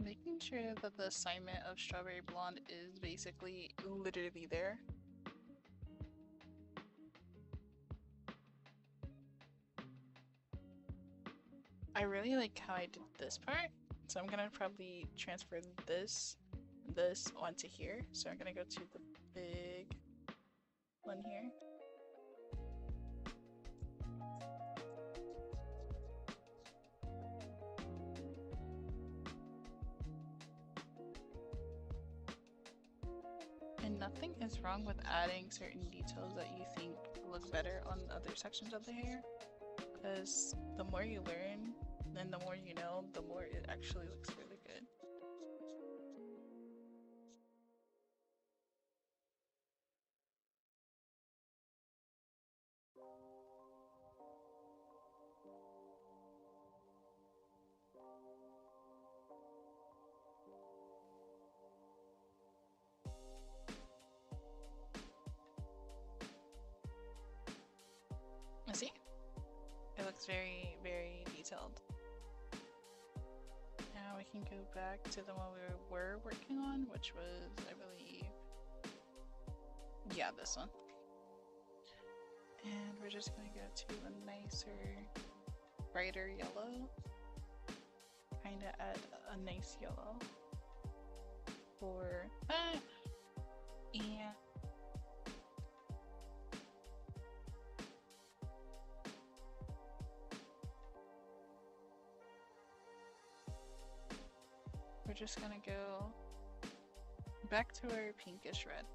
Making sure that the assignment of strawberry blonde is basically literally there. I really like how I did this part, so I'm gonna probably transfer this onto here. So I'm gonna go to the big one here. And nothing is wrong with adding certain details that you think look better on other sections of the hair, because the more you learn and the more you know, the more it actually looks really good. See? It looks very, very detailed. Now we can go back to the one we were working on, which was, I believe, yeah, this one. And we're just gonna go to a nicer, brighter yellow. Kinda add a nice yellow for that. And we're just gonna go back to our pinkish red.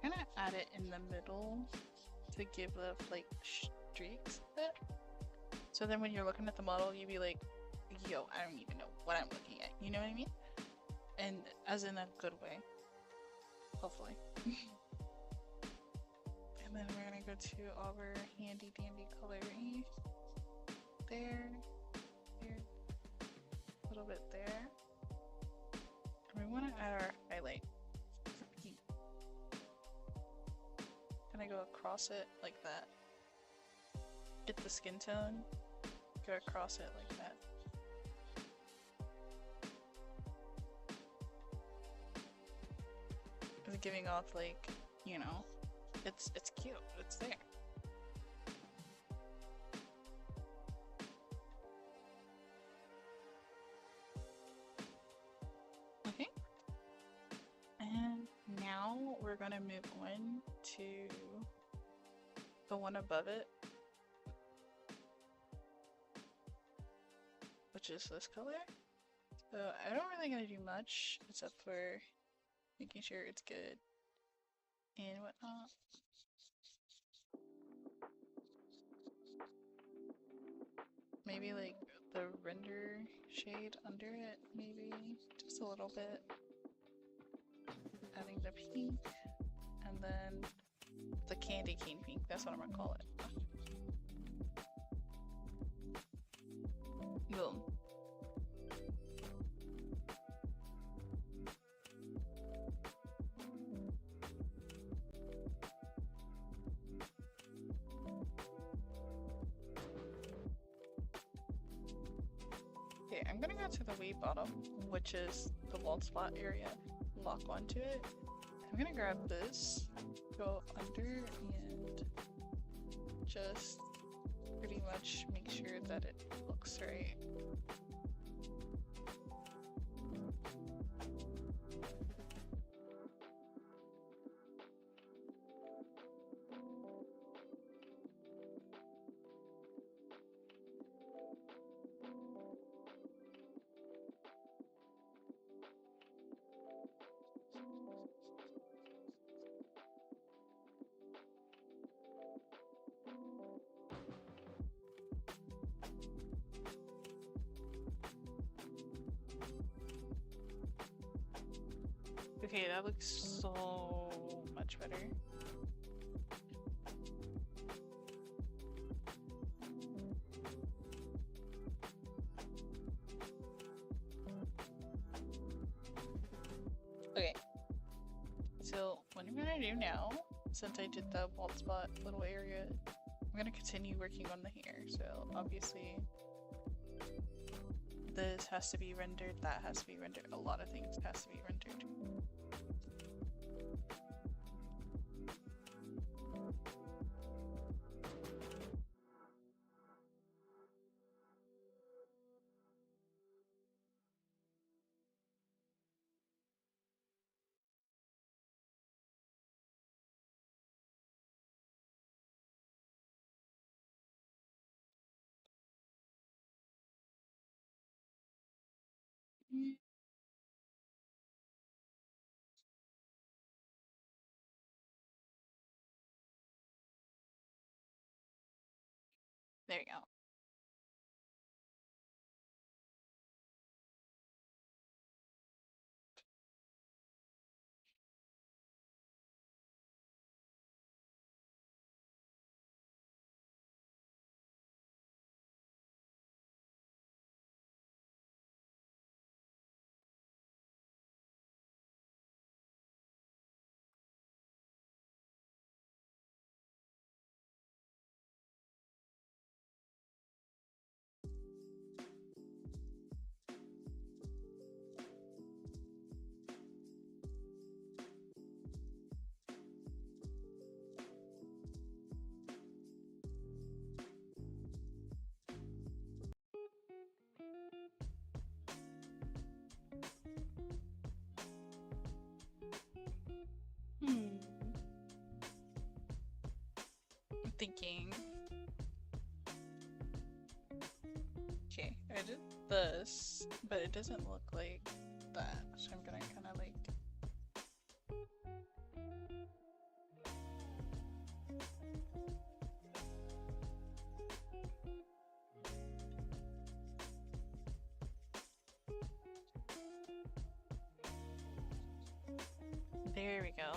I'm gonna add it in the middle to give the like streaks a bit. So then when you're looking at the model, you'd be like, yo, I don't even know what I'm looking at. You know what I mean? And as in a good way. Hopefully. And then we're gonna go to our handy dandy coloring. There. Here. A little bit there. And we want to add our highlight. Gonna go across it like that. Get the skin tone. Go across it like that. It's giving off like, you know, it's cute. It's there. Okay. And now we're gonna move on to the one above it, which is this color. So I don't really gotta do much except for making sure it's good and whatnot. Maybe like the render shade under it, maybe just a little bit. Adding the pink, and then the candy cane pink, that's what I'm gonna call it. Boom. Okay, I'm gonna go to the way bottom, which is the bald spot area, lock onto it. I'm gonna grab this, go under, and just pretty much make sure that it looks right. Okay, that looks so much better. Okay, so what I'm gonna do now, since I did the bald spot little area, I'm gonna continue working on the hair. So obviously this has to be rendered, that has to be rendered, a lot of things has to be rendered. There you go. I'm thinking. Okay, I did this, but it doesn't look like that, so I'm gonna kind of like. There we go.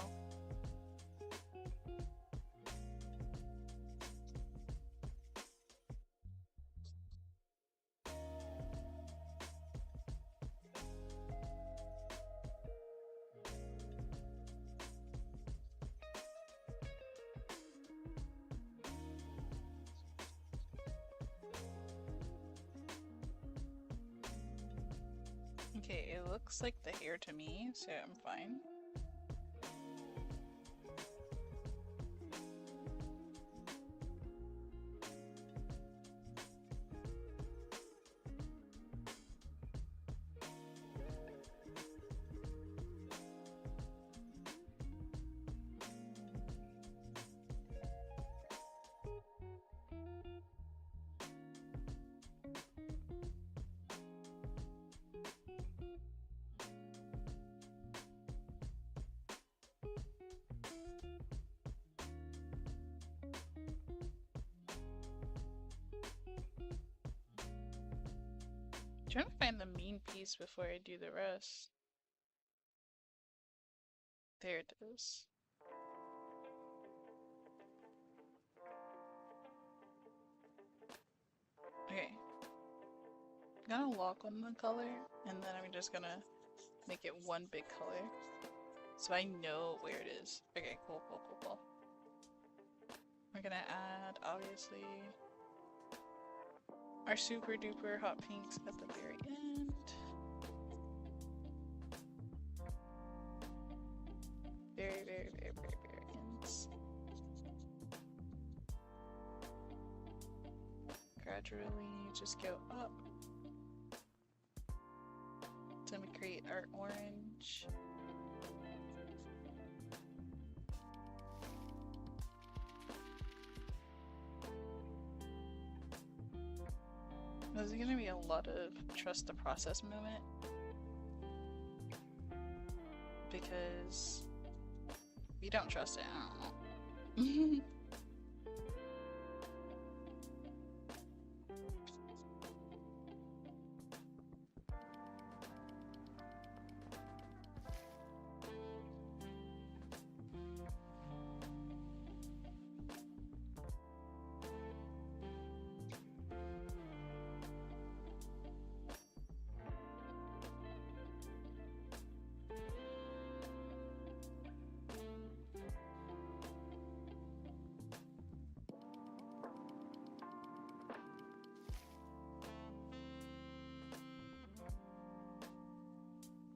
Okay, it looks like the hair to me, so I'm fine. main piece before I do the rest. There it is. Okay. I'm gonna lock on the color, and then I'm just gonna make it one big color. So I know where it is. Okay, cool, cool, cool, cool. We're gonna add, obviously, our super duper hot pinks at the very end. Very, very, very, very, very ends. Gradually just go up. Then we create our orange. There's gonna be a lot of trust the process moment because if you don't trust it, I don't know.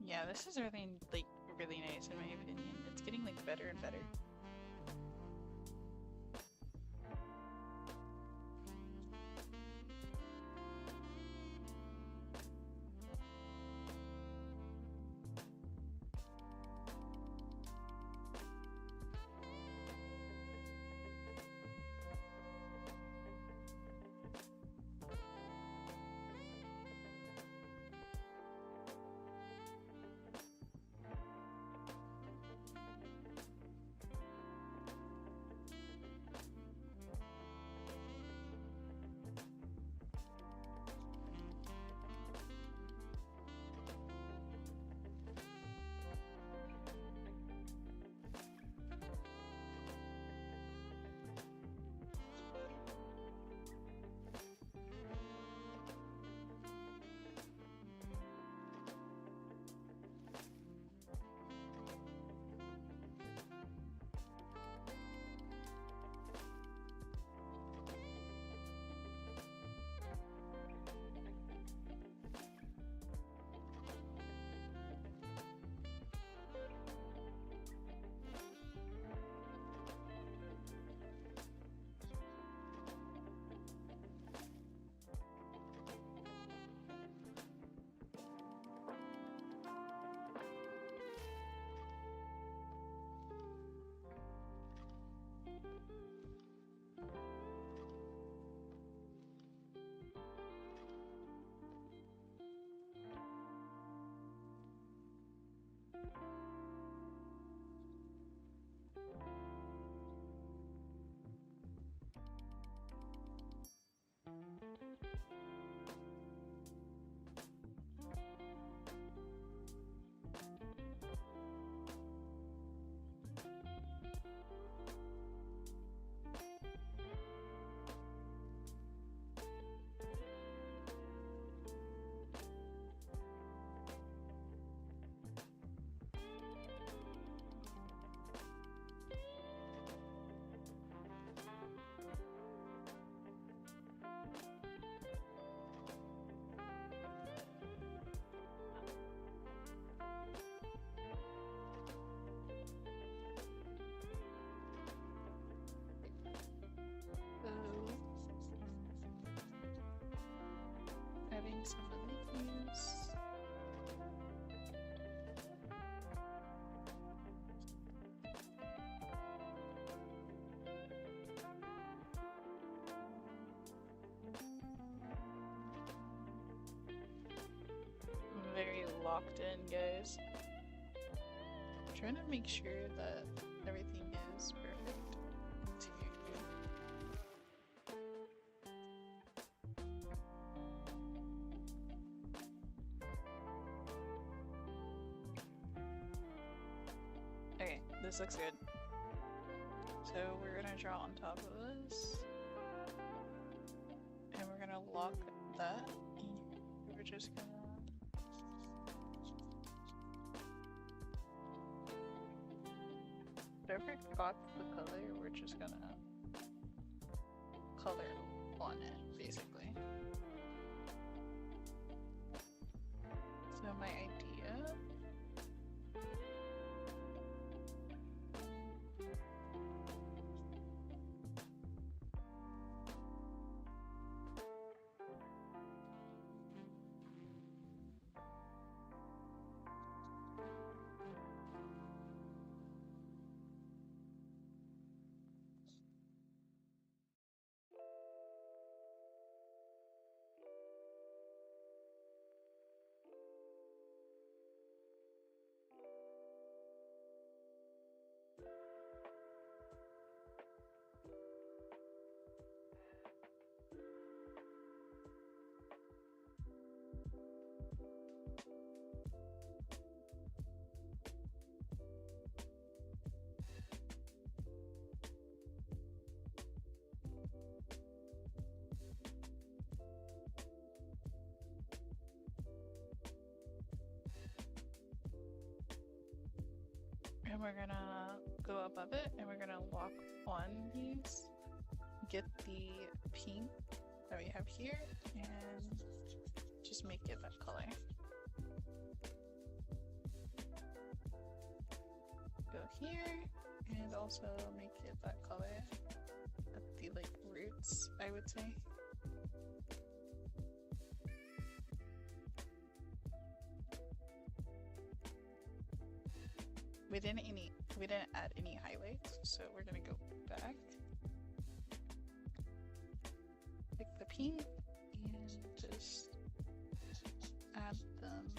Yeah, this is really, like, really nice in my opinion. It's getting, like, better and better. Adding some of these. I'm very locked in, guys. I'm trying to make sure that everything is perfect. This looks good. So we're gonna draw on top of this. And we're gonna lock that. We're just gonna... If I forgot the color, we're just gonna color on it, basically. So my idea... And we're gonna go above it and we're gonna lock on these, get the pink that we have here, and just make it that color. Go here and also make it that color at the like roots, I would say. We didn't add any highlights, so we're gonna go back, pick the pink, and just add them.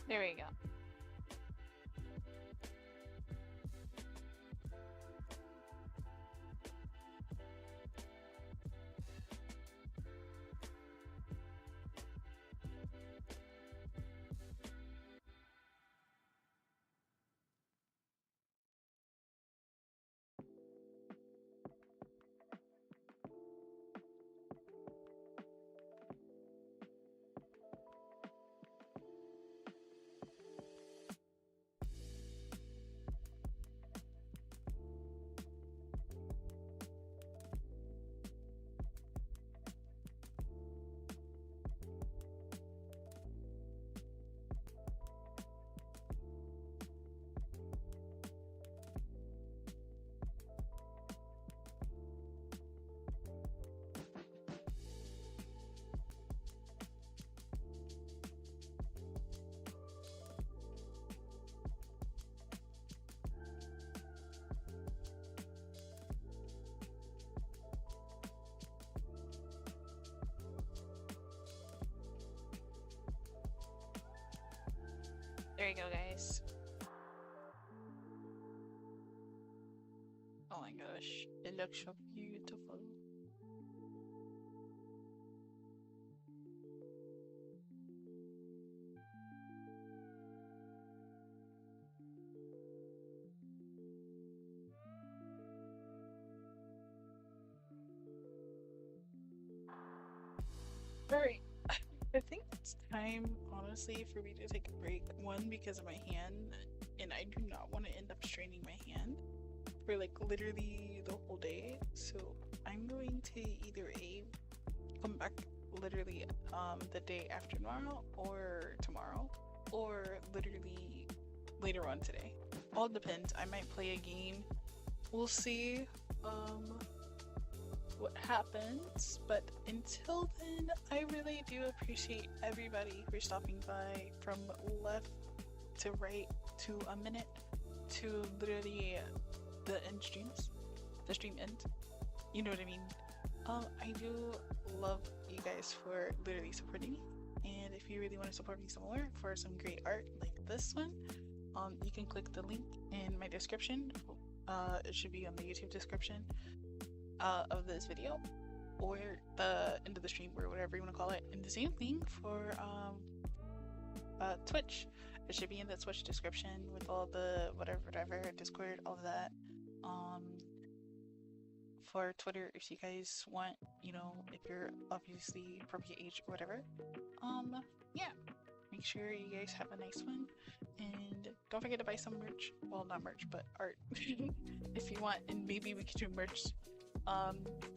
There we go. There you go, guys. Oh my gosh, it looks so beautiful. Alright, I think it's time, honestly, for me to take a break. One, because of my hand, and I do not want to end up straining my hand for like literally the whole day. So I'm going to either A, come back literally the day after tomorrow or tomorrow or literally later on today. All depends. I might play a game. We'll see what happens, but until then, I really do appreciate everybody for stopping by from left to right to a minute to literally the end streams, the stream end. You know what I mean? I do love you guys for literally supporting me, and if you really want to support me some more for some great art like this one, you can click the link in my description. It should be on the YouTube description of this video, or the end of the stream, or whatever you want to call it. And the same thing for Twitch. It should be in the Twitch description with all the whatever, Discord, all of that. For Twitter, if you guys want, you know, if you're obviously appropriate age or whatever. Yeah. Make sure you guys have a nice one, and don't forget to buy some merch. Well, not merch, but art if you want, and maybe we can do merch.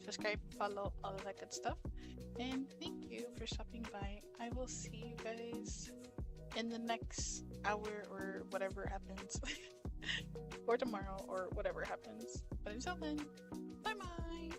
Subscribe, follow, all of that good stuff, and thank you for stopping by. I will see you guys in the next hour or whatever happens or tomorrow or whatever happens, but until then, bye bye.